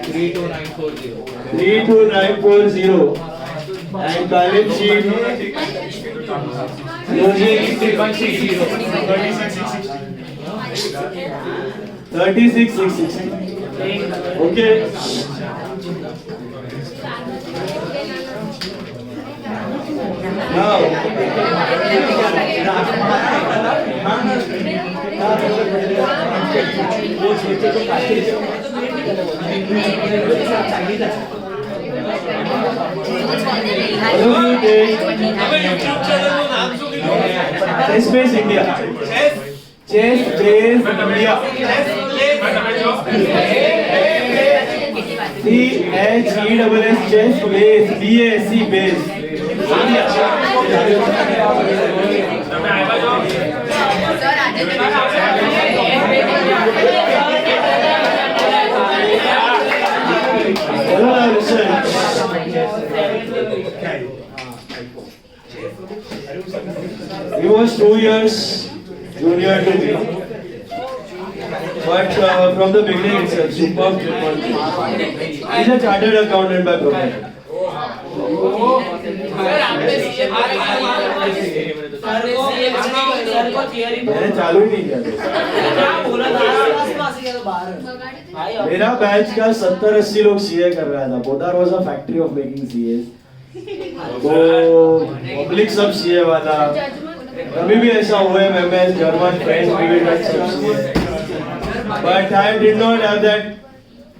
32940 and balance sheet closing 3666. Okay. Now, Chess Base India. Chess Base India. CHESS Chess Base BASC Base India. He was 2 years junior to me, but from the beginning itself, superb football. He's a chartered accountant by profession. मैंने चालू ही नहीं किया. मेरा batch का 70-80 लोग CA कर रहा था. बोदार was a factory of making CS. तो पब्लिक सब सीए वाला. कभी भी ऐसा हुआ है मैं जर्मन फ्रेंच सब CA. But I did not have that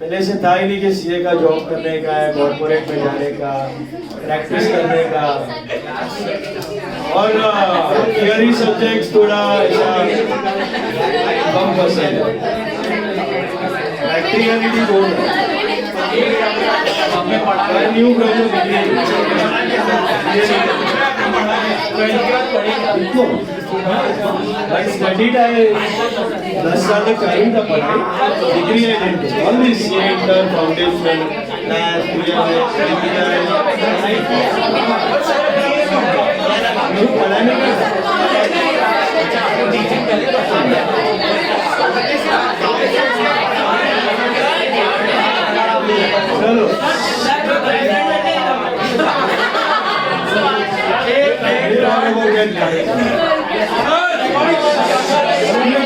पहले से था ही नहीं कि सीए का जॉब करने का है, कॉर्पोरेट में जाने का, प्रैक्टिस करने का, और थियरी सब्जेक्ट्स थोड़ा ऐसा कम पसंद है, प्रैक्टिकलिटी बहुत है। न्यू स्टडी टाइम 10 साल तक चाहिए था पढ़ाई, डिग्री है ऑल दिस इंटर फाउंडेशन पढ़ाने का चलो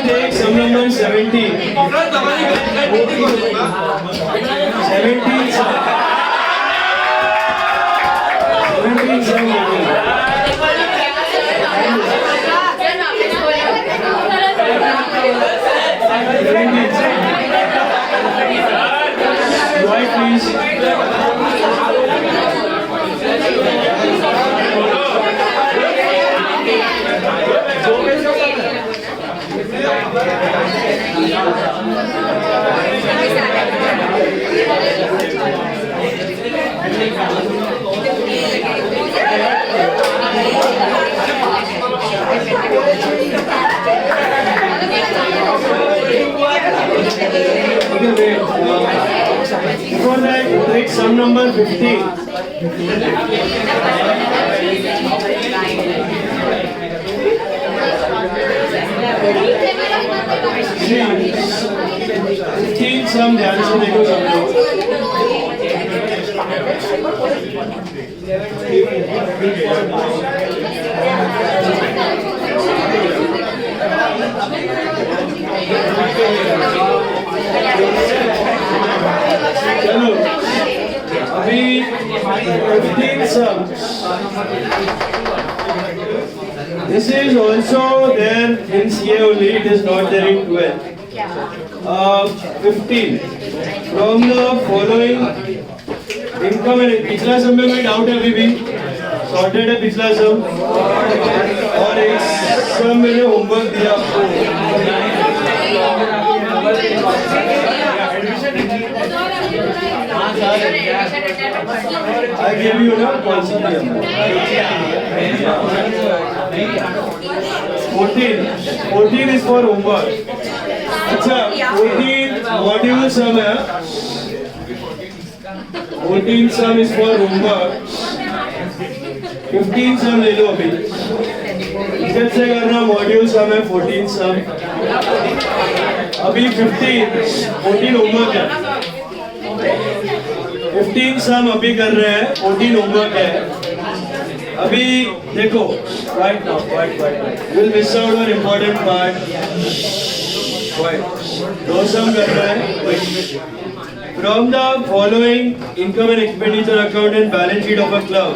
take sum number 17. 17. Why please? Before that, take sum number 15. तीन सम ध्यान से देखो सब लोग। चलो अभी 15 sums. This is also there in CA only, it is not there in 12. 15 from the following income and पिछला सम में कोई डाउट है अभी भी? सॉर्टेड है पिछला सम, और एक सम मैंने होमवर्क दिया आपको। I gave you ना कौन सा दिया? 14 is for homework. अच्छा 14 मॉड्यूल सम है, 14 सम is for homework, 15 सम ले लो अभी। इज्जत से करना, मॉड्यूल सम है 14 सम, अभी 14 होमवर्क है, 15 सम अभी कर रहे हैं, 14 होमवर्क है। अभी देखो right now, you will miss out on important part. दो सम कर रहे हैं। From the following income and expenditure account and balance sheet of a club,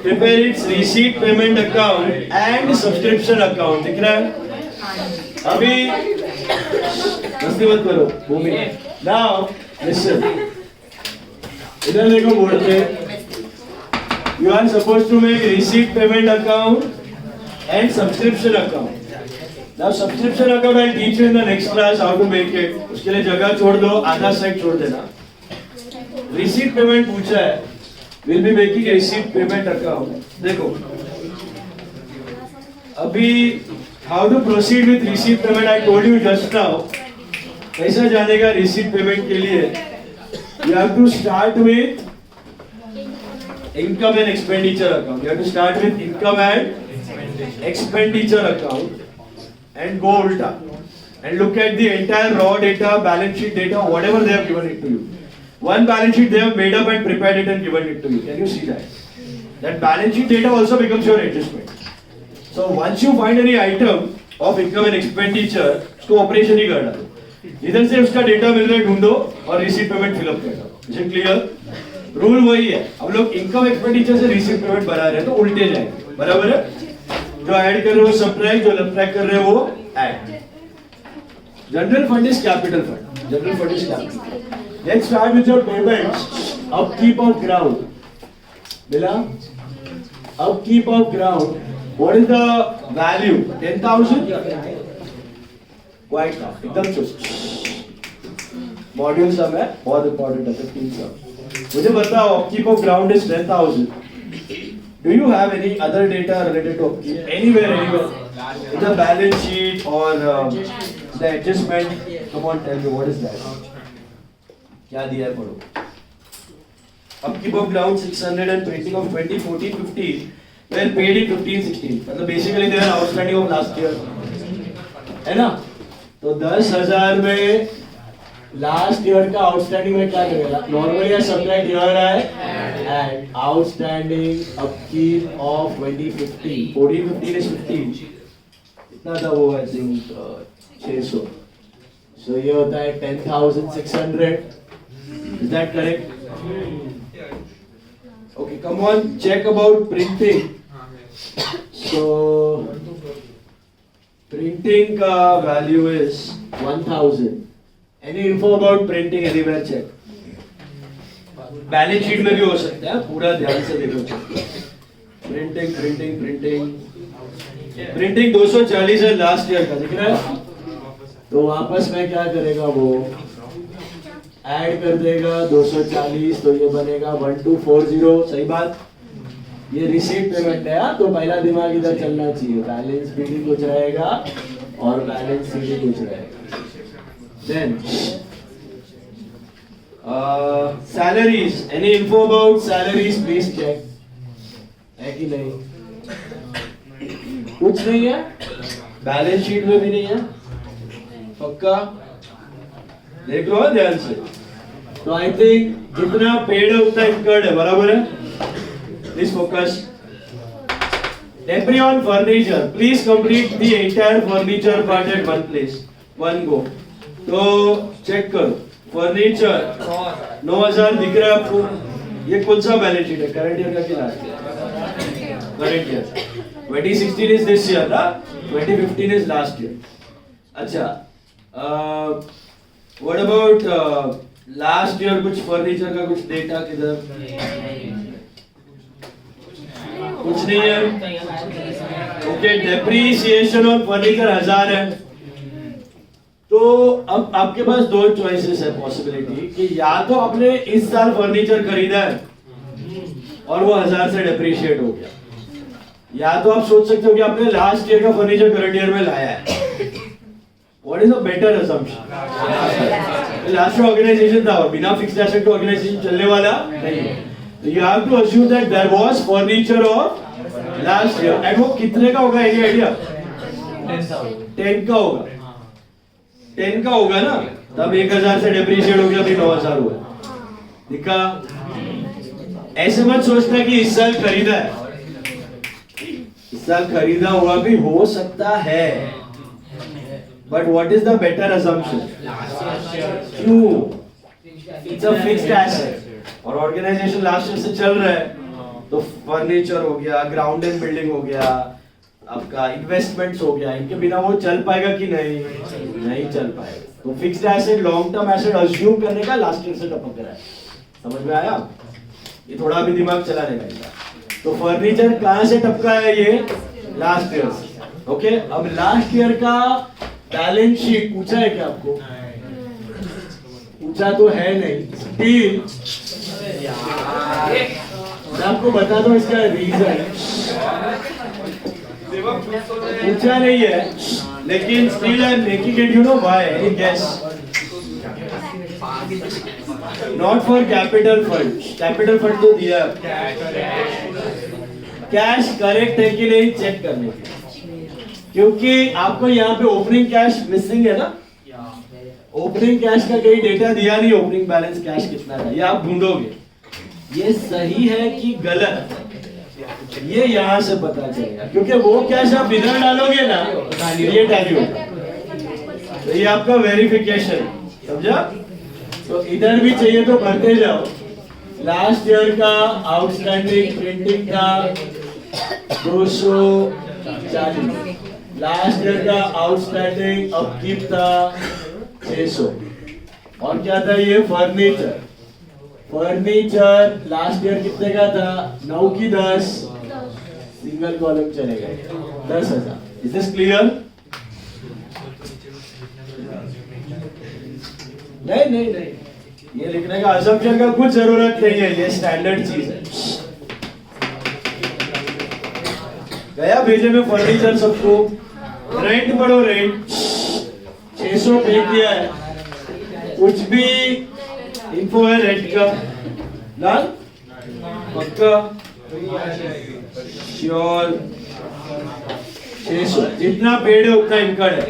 prepare its receipt payment account and subscription account. दिख रहा है? अभी मस्ती मत करो, भूमि। Now listen. इधर देखो बोर्ड पे, you are supposed to make receipt payment account and subscription account. Now subscription account I'll teach you in the next class how to make it. उसके लिए जगह छोड़ दो, आधा साइड छोड़ देना। Receipt payment पूछा है, we'll be making receipt payment account. देखो अभी how to proceed with receipt payment I told you just now. कैसा जानेगा receipt payment के लिए? You have to start with income and expenditure account. You have to start with income and expenditure account and go ulta and look at the entire raw data, balance sheet data, whatever they have given it to you. One balance sheet they have made up and prepared it and given it to you. Can you see that? That balance sheet data also becomes your adjustment. So once you find any item of income and expenditure, उसको operation ही कर डालो। इधर से उसका data मिल रहा है, ढूंढो और रिसीट पेमेंट फिलअप कर दो। Is it clear? रूल वही है। हम लोग इनकम एक्सपेंडिचर से रिसीट पेमेंट बना रहे हैं तो उल्टे जाएंगे, बराबर है? जो ऐड कर रहे हो सबट्रैक्ट, जो सबट्रैक्ट कर रहे हो वो add. General fund is capital fund, general fund is capital. Let's start with your payments. Upkeep of ground. Bila? Upkeep of ground. What is the value? 10,000? Quite tough. एकदम चुस्त. Module sum है, बहुत important है, 15 sum. मुझे बताओ, upkeep of ground is 10,000. Do you have any other data related to upkeep? Anywhere? In the balance sheet or the adjustment? Come on, tell me, what is that? क्या दिया है पढ़ो. Upkeep of ground 600 and printing of 2014-15 were paid in 15-16. मतलब basically they are outstanding of last year. है ना? तो 10,000 में last year का आउटस्टैंडिंग में क्या करेगा? नॉर्मली या सबट्रैक्ट ईयर है and outstanding upkeep of 2015 14-15 is 15 कितना था वो? I think 600. सो ये होता है 10,600. Is that correct? Okay, come on, check about printing. So printing का value is 1,000. Any info about printing anywhere? Check. Balance sheet में भी हो सकता है, पूरा ध्यान से देखो. प्रिंटिंग 240 है लास्ट ईयर का, दिख रहा है? तो वापस में क्या करेगा वो? ऐड कर देगा 240, तो ये बनेगा 1240. सही बात. ये रिसीट पेमेंट है, तो पहला दिमाग इधर चलना चाहिए. बैलेंस बीडी कुछ रहेगा और बैलेंस सीडी कुछ रहेगा. Then salaries. Any info about salaries? Please check. है कि नहीं? कुछ नहीं है. बैलेंस शीट में भी नहीं है. पक्का? देख लो ध्यान से. तो आई थिंक जितना पेड है उतना इनकर्ड है. बराबर है? Please focus. Debris on furniture. Please complete the entire furniture part at one place. One go. तो चेक करो. फर्नीचर 9,000 दिख रहा है आपको. ये कौन सा बैलेंस शीट है? करंट ईयर का कि last year? Current year. 2016 is this year ना, 2015 इज लास्ट ईयर. अच्छा, व्हाट अबाउट लास्ट ईयर? कुछ फर्नीचर का कुछ डेटा किधर? कुछ नहीं है. ओके, डेप्रिसिएशन ऑन फर्नीचर 1,000 है. तो अब आपके पास दो चॉइसेस है, पॉसिबिलिटी कि या तो आपने इस साल फर्नीचर खरीदा है और वो 1,000 से डेप्रिशिएट हो गया, या तो आप सोच सकते हो कि आपने लास्ट ईयर का फर्नीचर करंट ईयर में लाया है. What is a better assumption? Last year organisation था और बिना फिक्स्ड एसेट ऑर्गेनाइजेशन चलने वाला नहीं है. तो you have to assume that there was furniture of last year. And वो कितने का होगा? Any idea? 10 का होगा. 10 का होगा ना, तब 1,000 से डेप्रिशिएट हो गया, अभी 9,000 हुआ. दिखा? ऐसे मत सोचना कि इस साल खरीदा है. इस साल खरीदा हुआ भी हो सकता है, but what is the better assumption? क्यों? इट्स अ फिक्स्ड एसेट और ऑर्गेनाइजेशन लास्ट ईयर से चल रहा है, तो फर्नीचर हो गया, ग्राउंड एंड बिल्डिंग हो गया, आपका इन्वेस्टमेंट्स हो गया, इनके बिना वो चल पाएगा कि नहीं? नहीं चल पाएगा. तो fixed asset, long term asset assume करने का लास्ट ईयर से टपक रहा है. समझ में आया? ये थोड़ा भी दिमाग चलाने का. तो फर्नीचर कहां से टपका है? ये लास्ट ईयर से. ओके, अब लास्ट ईयर का बैलेंस शीट पूछा है क्या आपको? पूछा तो है नहीं. स्टिल मैं आपको बता दूं इसका रीजन. पूछा नहीं है, लेकिन still I am making it. You know why? Any guess? Not for capital fund. Capital fund तो दिया. कैश करेक्ट है कि नहीं चेक करने के, क्योंकि आपको यहाँ पे ओपनिंग कैश मिसिंग है ना. ओपनिंग कैश का कहीं डेटा दिया नहीं. ओपनिंग बैलेंस कैश कितना था ये आप ढूंढोगे. ये सही है कि गलत, ये यहाँ से पता चलेगा, क्योंकि वो कैश आप इधर डालोगे ना, ये टैली होगा. तो ये आपका वेरिफिकेशन. समझा? तो इधर भी चाहिए तो भरते जाओ. लास्ट ईयर का आउटस्टैंडिंग प्रिंटिंग का 240. लास्ट ईयर का आउटस्टैंडिंग अपकीप था 600. और क्या था ये फर्नीचर। फर्नीचर लास्ट ईयर कितने का था? 9 की 10, सिंगल कॉलम चलेगा 10,000। Is this clear? नहीं, ये लिखने का असम्पशन का कुछ जरूरत नहीं है, ये स्टैंडर्ड चीज है। गया भेजे में फर्नीचर सबको। रेंट पढ़ो, रेंट 600 पे किया है, कुछ भी इन्फो है रेंट का ना? पक्का श्योर 600 जितना पेड़ है उतना इनकम है।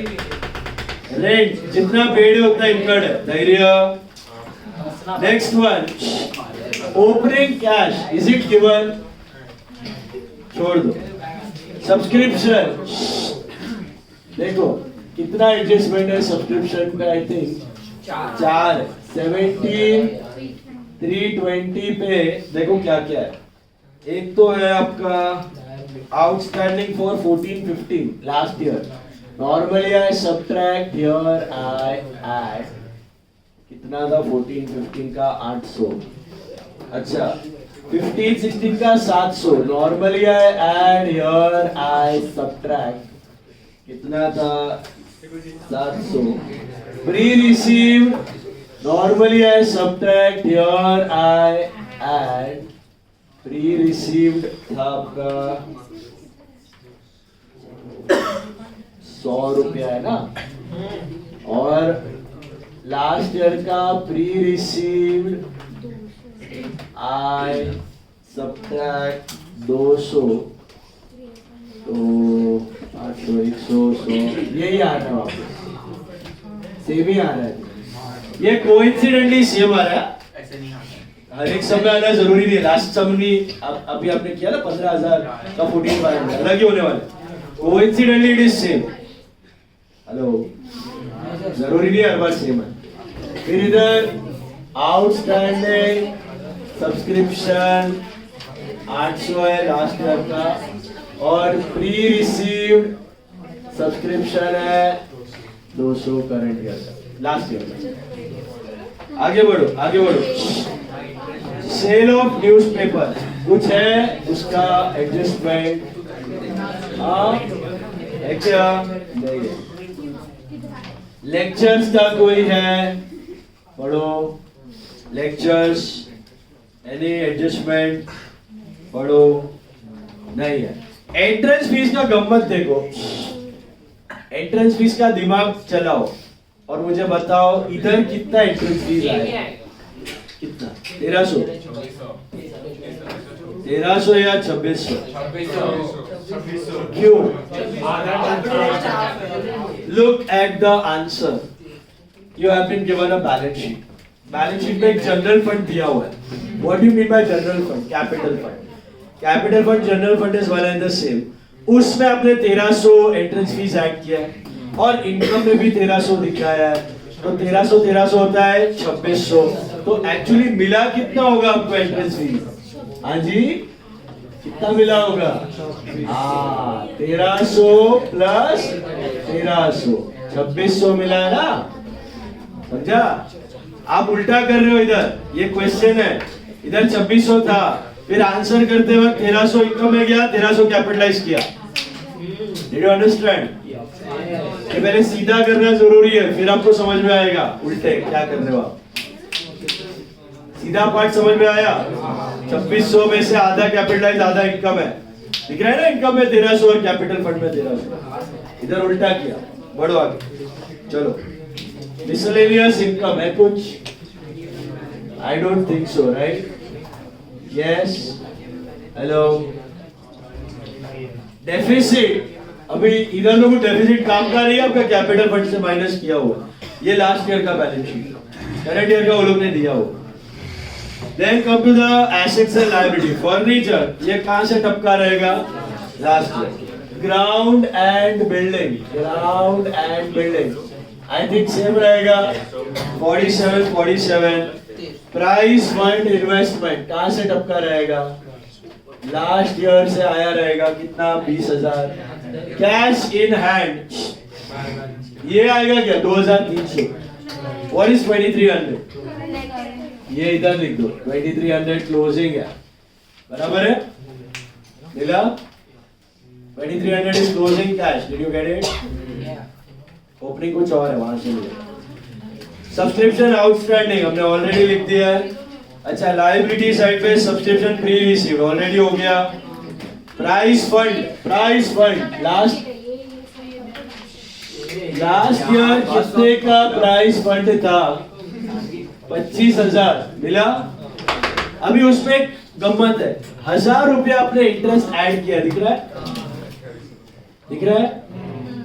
रेंट जितना पेड़ है उतना इनकम है। धैर्य। Next one, opening cash is it given? छोड़ दो। सब्सक्रिप्शन देखो कितना एडजस्टमेंट है सब्सक्रिप्शन का? आई थिंक 4 17 320 पे देखो क्या क्या है। एक तो है आपका outstanding for 14-15 last year. Normally I subtract here I add कितना था 14-15 का 800। अच्छा 15-16 का 700। Normally I add here I subtract कितना था 700। Pre receive normally I subtract here I add pre received था आपका 100 रुपया है ना, और लास्ट ईयर का प्री रिसीव्ड आई सब्ट्रैक्ट 200 तो 800 100 100 यही आ रहा है वापस, सेम ही आ रहा है। ये कोइंसिडेंटली सेम आ रहा है, ऐसे नहीं आता। हर एक सम में आना जरूरी नहीं है। लास्ट सम में अभी आपने किया ना 15,000 का 14,500 अलग ही होने वाले। Coincidentally it is same. Hello, जरूरी नहीं हर बार सेम है। फिर इधर आउटस्टैंडिंग सब्सक्रिप्शन 800 है लास्ट ईयर का, और प्री रिसीव्ड सब्सक्रिप्शन है 200 करंट ईयर का, लास्ट ईयर का। आगे बढ़ो, आगे बढ़ो। सेल ऑफ न्यूज़पेपर कुछ है उसका एडजस्टमेंट? क्या लेक्चर्स का कोई है? पढ़ो लेक्चर्स, एनी एडजस्टमेंट? पढ़ो, नहीं है। एंट्रेंस फीस का गम्मत देखो, एंट्रेंस फीस का दिमाग चलाओ और मुझे बताओ इधर कितना एंट्रेंस फीस आया? कितना? 1300 या 2600? क्यों? Look at the answer. You have been given a balance sheet. Balance sheet में एक जनरल फंड दिया हुआ है। What do you mean by general fund? Capital fund. Capital fund, general fund is one and the same. उसमें आपने 1300 entrance fees add किया है और इनकम में भी 1300 दिखाया है, तो 1300 होता है 2600। तो एक्चुअली मिला कितना होगा आपको एंट्रेंस फीस? हाँ जी, कितना मिला होगा? 1300 प्लस 1300 2600 मिला है ना, समझा? आप उल्टा कर रहे हो। इधर ये क्वेश्चन है, इधर 2600 था, फिर आंसर करते वक्त 1300 इनकम में गया, 1300 कैपिटलाइज किया। Did you understand? ये पहले सीधा करना जरूरी है, फिर आपको समझ में आएगा उल्टे क्या कर रहे हो आप। सीधा पार्ट समझ में आया? 2600 में से आधा कैपिटलाइज आधा इनकम है, दिख रहा है ना? इनकम में 1300 और कैपिटल फंड में 1300। इधर उल्टा किया। बढ़ो आगे, चलो। मिसलेनियस इनकम है कुछ? I don't think so, right? Yes, hello. Deficit, अभी इधर लोगों डेफिसिट काम का नहीं है, आपका कैपिटल फंड से माइनस किया हुआ। ये लास्ट ईयर का बैलेंस शीट, करंट ईयर का वो लोग ने दिया हुआ। Then come to the assets and liability. Furniture ये कहां से टपका रहेगा? Last year. Ground and building, ground and building I think same रहेगा 47। प्राइस फंड इन्वेस्टमेंट कहां से टपका रहेगा? लास्ट ईयर से आया रहेगा, कितना? 20,000। कैश इन हैंड ये आएगा क्या? 2300। What is 2300? ये इधर लिख दो 2300 क्लोजिंग है बराबर है मिला 2300 is closing cash did you get it opening कुछ और है वहां से मिला सब्सक्रिप्शन आउटस्टैंडिंग हमने ऑलरेडी लिख दिया है अच्छा लायबिलिटी साइड पे सब्सक्रिप्शन प्री रिसीव ऑलरेडी हो गया प्राइस फंड लास्ट ईयर कितने का प्राइस फंड था 25,000 मिला अभी उसमें एक गम्मत है 1,000 रुपया आपने इंटरेस्ट ऐड किया दिख रहा है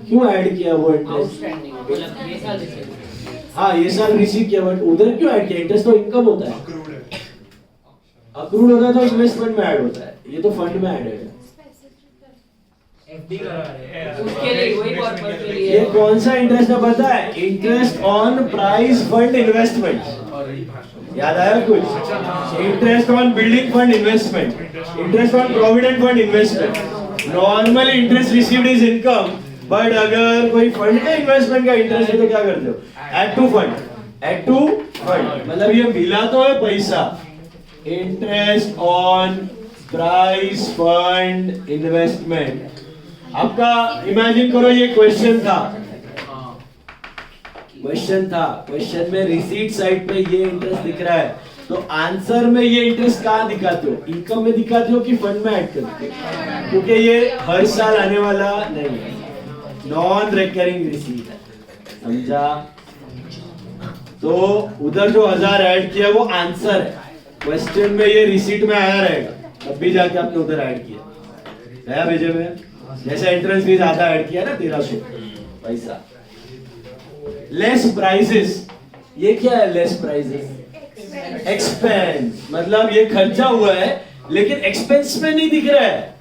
क्यों ऐड किया वो इंटरेस्ट हाँ ये साल रिसीव किया बट उधर क्यों ऐड किया इंटरेस्ट तो इनकम होता है अक्रूड होता है तो इन्वेस्टमेंट में ऐड होता है ये तो फंड में ऐड है उसके लिए वही पर्पस के लिए ये कौन सा इंटरेस्ट है पता है interest on price fund investment याद आया कुछ interest on building fund investment interest on provident fund investment normally interest received is income but अगर कोई फंड का इन्वेस्टमेंट का इंटरेस्ट है तो क्या करते हो एड टू फंड मतलब ये मिला तो है पैसा interest on price fund investment आपका इमेजिन करो ये क्वेश्चन था क्वेश्चन में रिसीट साइड पे ये इंटरेस्ट दिख रहा है तो आंसर में ये इंटरेस्ट कहाँ दिखाते हो इनकम में दिखाते हो कि फंड में ऐड करते हो क्योंकि ये हर साल आने वाला नहीं है नॉन रिकरिंग रिसीट है समझा तो उधर जो 1,000 ऐड किया वो आंसर है क्वेश्चन में ये रिसीट में आया रहेगा तब भी जाके आपने उधर ऐड किया नया भेजे में जैसे एंट्रेंस फीस आधा ऐड किया ना 1300 पैसा लेस प्राइसेस ये क्या है लेस प्राइसेस एक्सपेंस मतलब ये खर्चा हुआ है लेकिन एक्सपेंस में नहीं दिख रहा है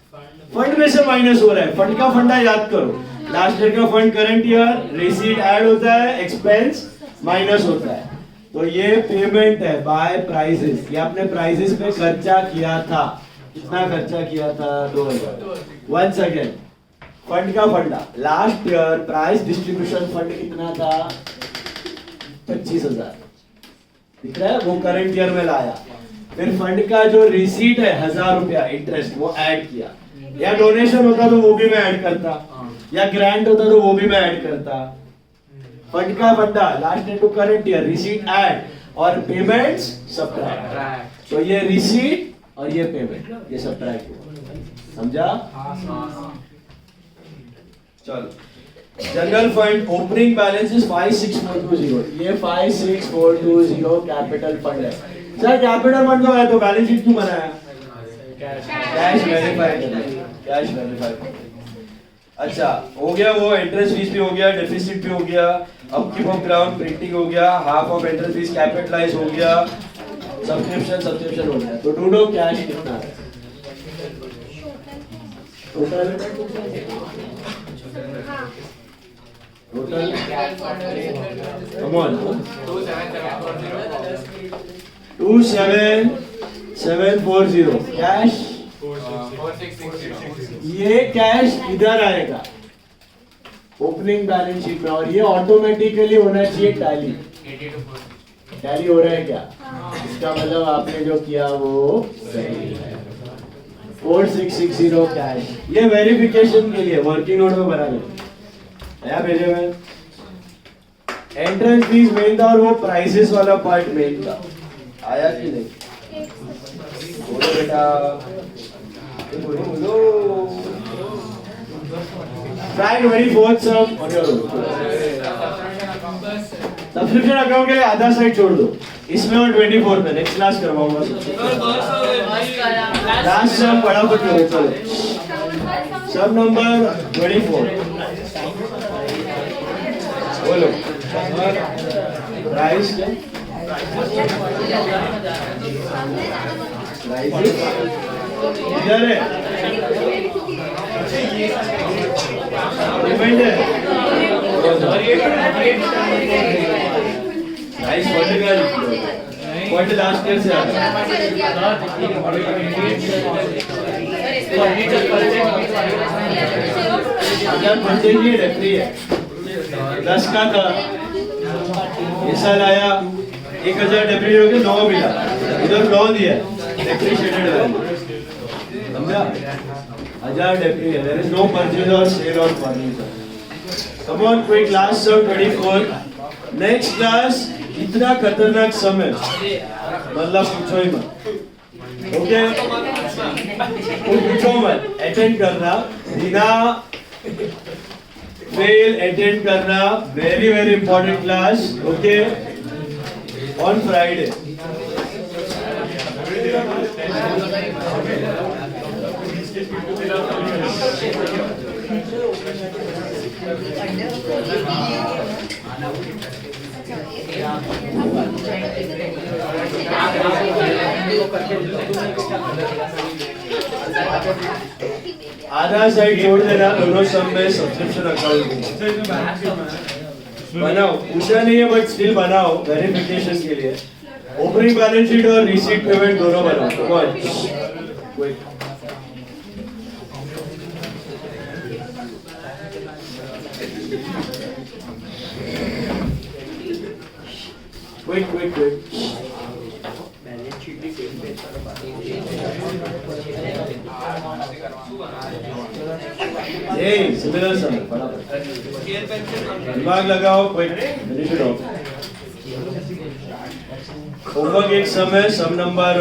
फंड में से माइनस हो रहा है फंड का फंडा याद करो लास्ट ईयर का fund current year receipt add होता है एक्सपेंस माइनस होता है तो ये पेमेंट है बाय प्राइसेस ये आपने प्राइसेस पे खर्चा किया था कितना खर्चा किया था 2000 वंस अगेन फंड का फंडा last year price distribution fund कितना था 25,000 दिख रहा है वो करंट ईयर में लाया फिर फंड का जो रिसीट है 1,000 रुपया इंटरेस्ट वो ऐड किया या डोनेशन होता तो वो भी मैं ऐड करता या ग्रांट होता तो वो भी मैं ऐड करता फंड का फंडा last year to current year receipt add और पेमेंट्स सब्ट्रैक्ट तो ये रिसीट और ये पेमेंट ये सब्ट्रैक्ट समझा चलो general fund opening balance is 56,420 ये 56,420 कैपिटल फंड है सर कैपिटल फंड तो है तो बैलेंस शीट क्यों बनाया कैश वेरीफाई अच्छा हो गया वो इंटरेस्ट फीस भी हो गया डेफिसिट भी हो गया अपकीप ऑफ ग्राउंड प्रिंटिंग हो गया half of interest fees capitalise हो गया सब्सक्रिप्शन हो गया तो ढूंढो कैश कितना है टोटल कम ऑन 27,740 कैश ये कैश इधर आएगा ओपनिंग बैलेंस शीट में और ये ऑटोमेटिकली होना चाहिए टैली हो रहा है क्या इसका मतलब आपने जो किया वो सही है 4660 कैश ये वेरिफिकेशन के लिए वर्किंग नोट में बना लेते आया भेजे में एंट्रेंस फीस मेन था और वो प्राइसेस वाला पार्ट मेन था आया कि नहीं बोलो बेटा बोलो try 24th sum on your own subscription account के लिए आधा साइड छोड़ दो इसमें और 24 में नेक्स्ट क्लास करवाऊंगा लास्ट सम फटाफट करो चलो सम नंबर 24 बोलो प्राइस क्या प्राइस इधर है पेमेंट है प्राइस फंड लास्ट ईयर से परचेज ये रेफरी है 10 का था ये साल आया 1000 डेप्रिशिएट होके 9 मिला, इधर 9 दिया डेप्रिशिएटेड वैल्यू, समझा? 1000 depreciate, there is no purchase or sale or furniture. Come on quick, last sum 24. Next class इतना खतरनाक समय मतलब पूछो ही मत, ओके? पूछो मत, अटेंड करना बिना फेल अटेंड करना, very very important class, okay? On Friday. आधा साइड छोड़ देना, दोनों सब में सब्सक्रिप्शन अकाउंट बनाओ, पूछा नहीं है बट स्टिल बनाओ वेरिफिकेशन के लिए. ओपनिंग बैलेंस शीट और रिसीट पेमेंट दोनों बनाओ. Come on. Quick. Quick. Hey, similar समय फटाफट दिमाग लगाओ, quick finish it off. Homework एक समय सम नंबर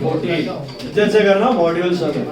14 इज्जत से करना, मॉड्यूल समय.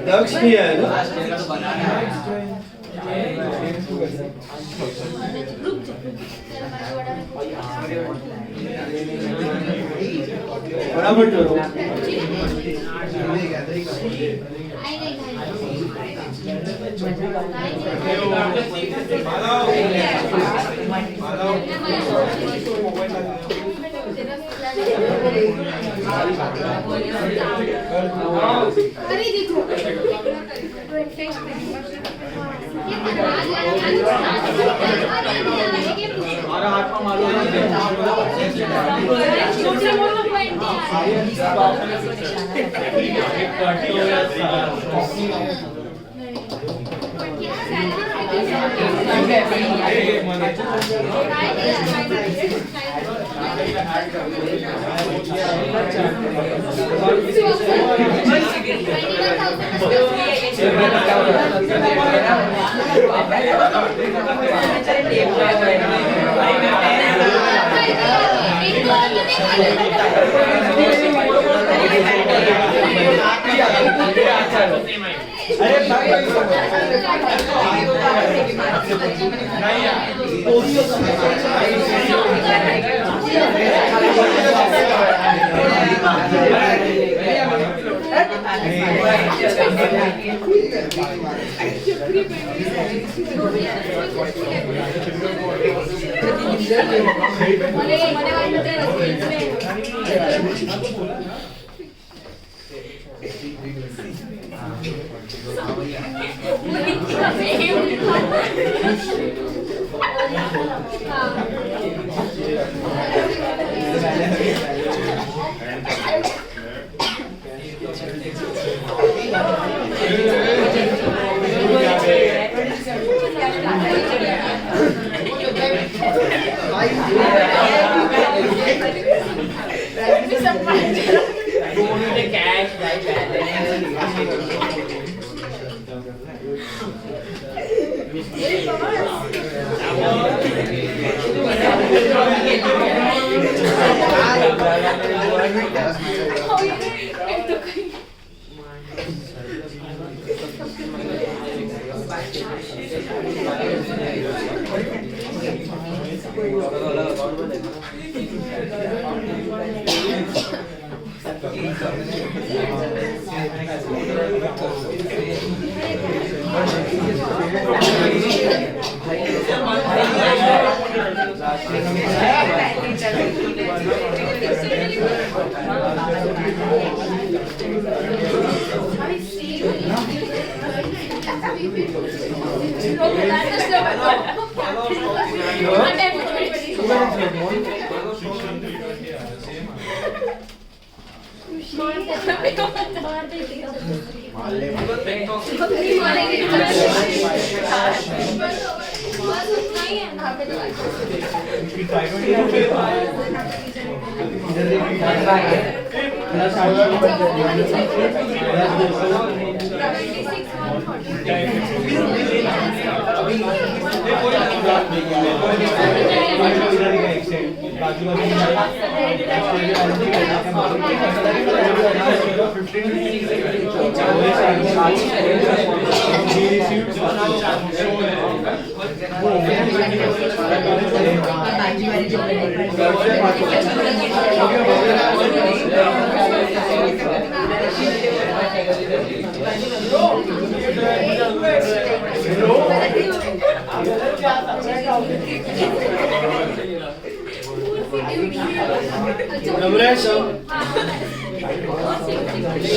दक्ष नहीं है ना? फटाफट करो. अरे देखो हमारा हाथ में मालूम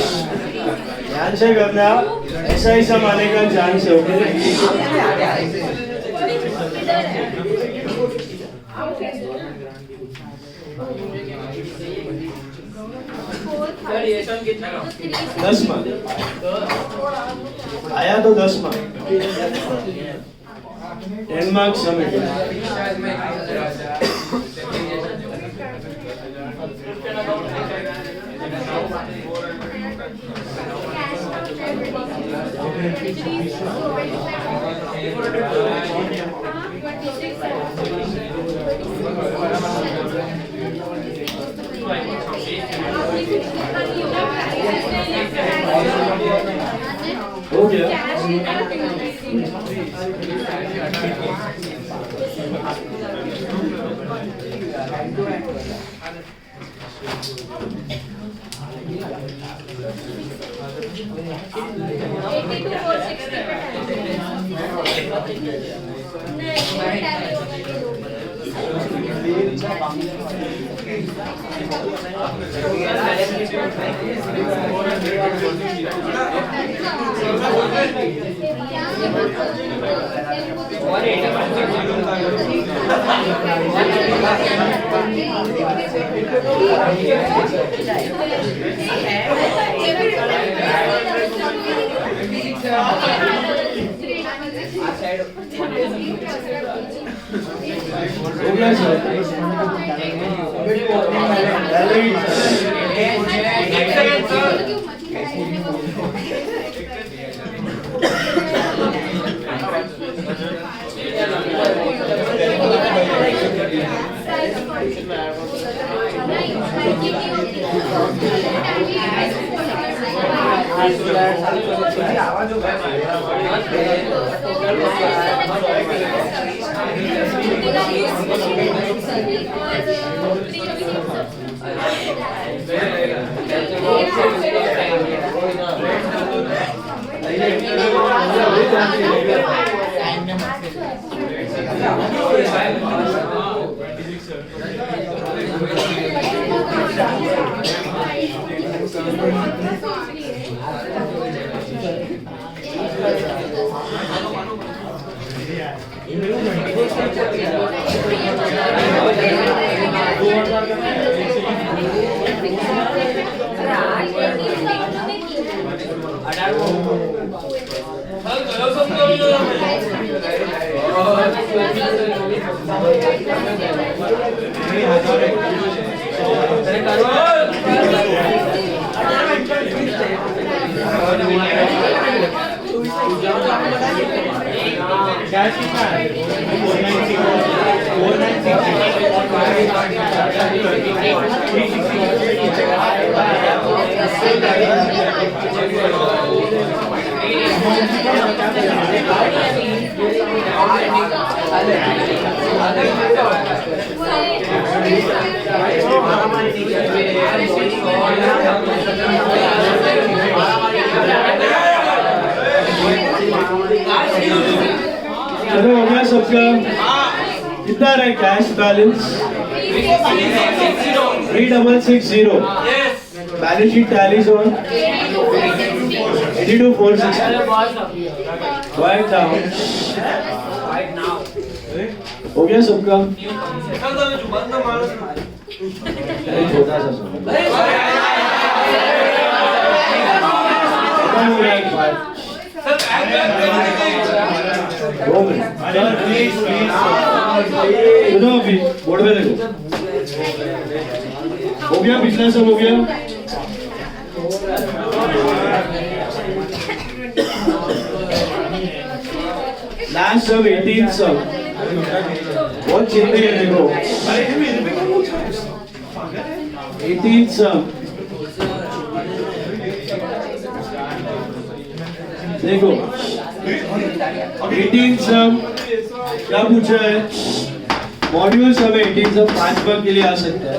ध्यान से करना, ऐसा ही संभालेगा ध्यान से, ओके? कितना 10 मार्क आया तो 10 मार्क 10 मार्क सबमिट हो गया चलो हो गया सबका? कितना रहे cash balance? 3660. Balance sheet tallies on 82,460. Right now. हो गया सबका? छोटा सा सुनो अभी बोर्ड में देखो. हो गया? पिछला सब हो गया? लास्ट सब 18 सब बहुत चिंता है. देखो 18 सब देखो 18 सब क्या पूछा है? मॉड्यूल सब 18 सब 5 मार्क के लिए आ सकता है.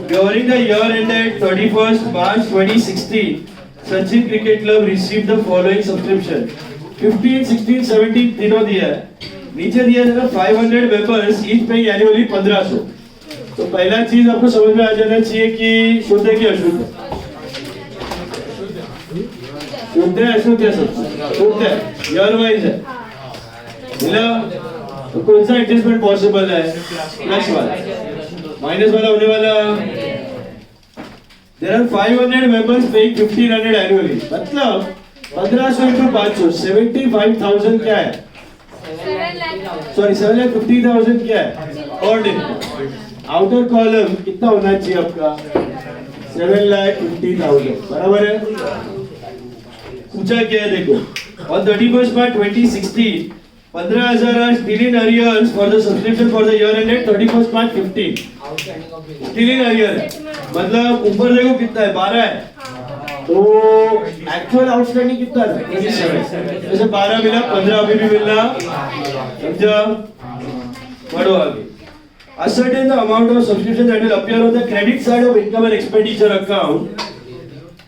During the year ended 31st March 2016, Sachin Cricket Club received the following subscription. 15, 16, 17 तीनों दिया है. नीचे दिया है 500 members each paying annually 1500. तो पहला चीज आपको समझ में आ जाना चाहिए कि शुद्ध है कि अशुद्ध है. शुद्ध है अशुद्ध है? सब शुद्ध है, ईयर वाइज है. मिला? तो कौन सा एडजस्टमेंट पॉसिबल है? प्लस वाला. माइनस वाला होने वाला. There are 500 members paying 1500 annually. मतलब 1500 into 500 75,000 क्या है? सॉरी 750,000 क्या है? और डे. आउटर कॉलम कितना होना चाहिए आपका? 750,000. बराबर है? पूछा क्या है देखो. On 31st March 2016, 15,000 are still in arrears for the subscription for the year ended 31st March 15. Still in arrears है. मतलब ऊपर देखो कितना है? 12 है. तो एक्चुअल आउटस्टैंडिंग कितना था? 27. जैसे 12 मिला, 15 अभी भी मिलना. समझा? बढ़ो आगे. Ascertain the amount of subscription that will appear on the credit side of income and expenditure account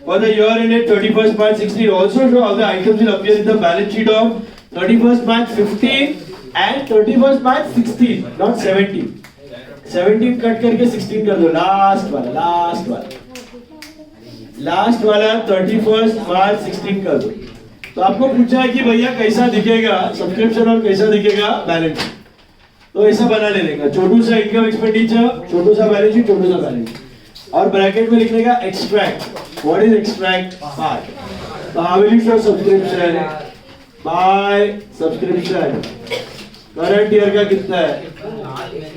for the year ended 31st March 16. Also show how the items will appear in the balance sheet of 31st March 15 and 31st March 16, not 17. 17 cut करके 16 कर दो. Last वाला 31st March 16 कर दो. तो आपको पूछा है कि भैया कैसा दिखेगा सब्सक्रिप्शन और कैसा दिखेगा बैलेंस शीट. तो ऐसा बना लेने का. छोटू सा इनकम एक्सपेंडिचर, छोटू सा बैलेंस शीट, छोटू सा बैलेंस शीट. और ब्रैकेट में लिखने का extract. What is extract part? तो how will you show subscription by subscription. Current year का कितना है?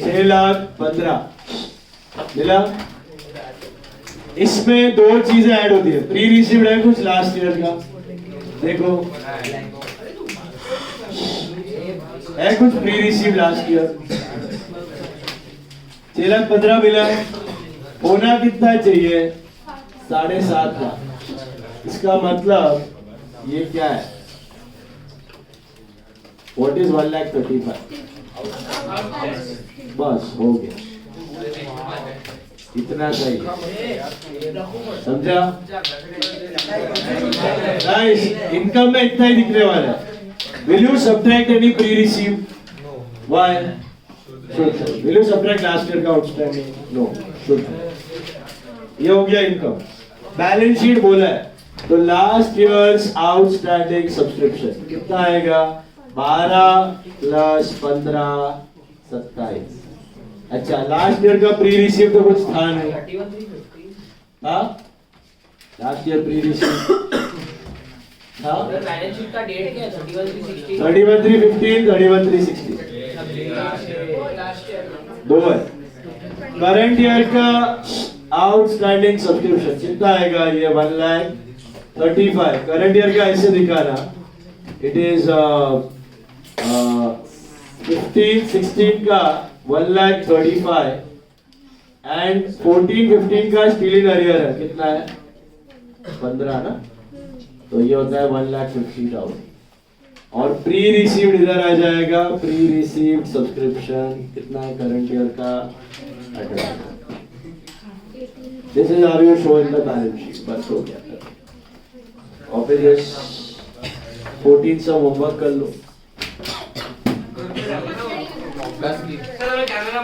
6,15,000 मिला. इसमें दो चीजें ऐड होती है. प्री रिसीव्ड है कुछ लास्ट ईयर का. देखो है कुछ प्री रिसीव्ड लास्ट ईयर. 6,15,000 मिला. होना कितना चाहिए? 7,500,000. इसका मतलब ये क्या है? What is 1,35,000? बस हो गया, इतना चाहिए, समझा? Guys, इनकम में इतना ही दिखने वाला है. Will you subtract any pre-received? Why? Should. Will you subtract last year का outstanding? No. Should. ये हो गया इनकम. बैलेंस शीट बोला है तो लास्ट ईयर्स आउटस्टैंडिंग सब्सक्रिप्शन कितना आएगा? 12 प्लस 15 27. अच्छा, लास्ट ईयर का प्री रिसीव तो कुछ था नहीं. हाँ, लास्ट ईयर प्री रिसीव था. बैलेंस शीट का डेट क्या है? 31/3/60. 31/3/15, 31/3/60 दो है. करंट ईयर का आउटस्टैंडिंग सब्सक्रिप्शन कितना आएगा? ये 1,35,000. करंट ईयर का ऐसे दिखाना, इट इज 15-16 का 1,35,000 एंड 14-15 का स्टिल इन अरियर है. कितना है? 15 ना. तो ये होता है 1,50,000. और प्री रिसीव्ड इधर आ जाएगा. प्री रिसीव्ड सब्सक्रिप्शन कितना है करंट ईयर का? 18. This is how you show in the balance sheet. बस हो गया. और फिर ये 14 सब होमवर्क कर लो. कैमरा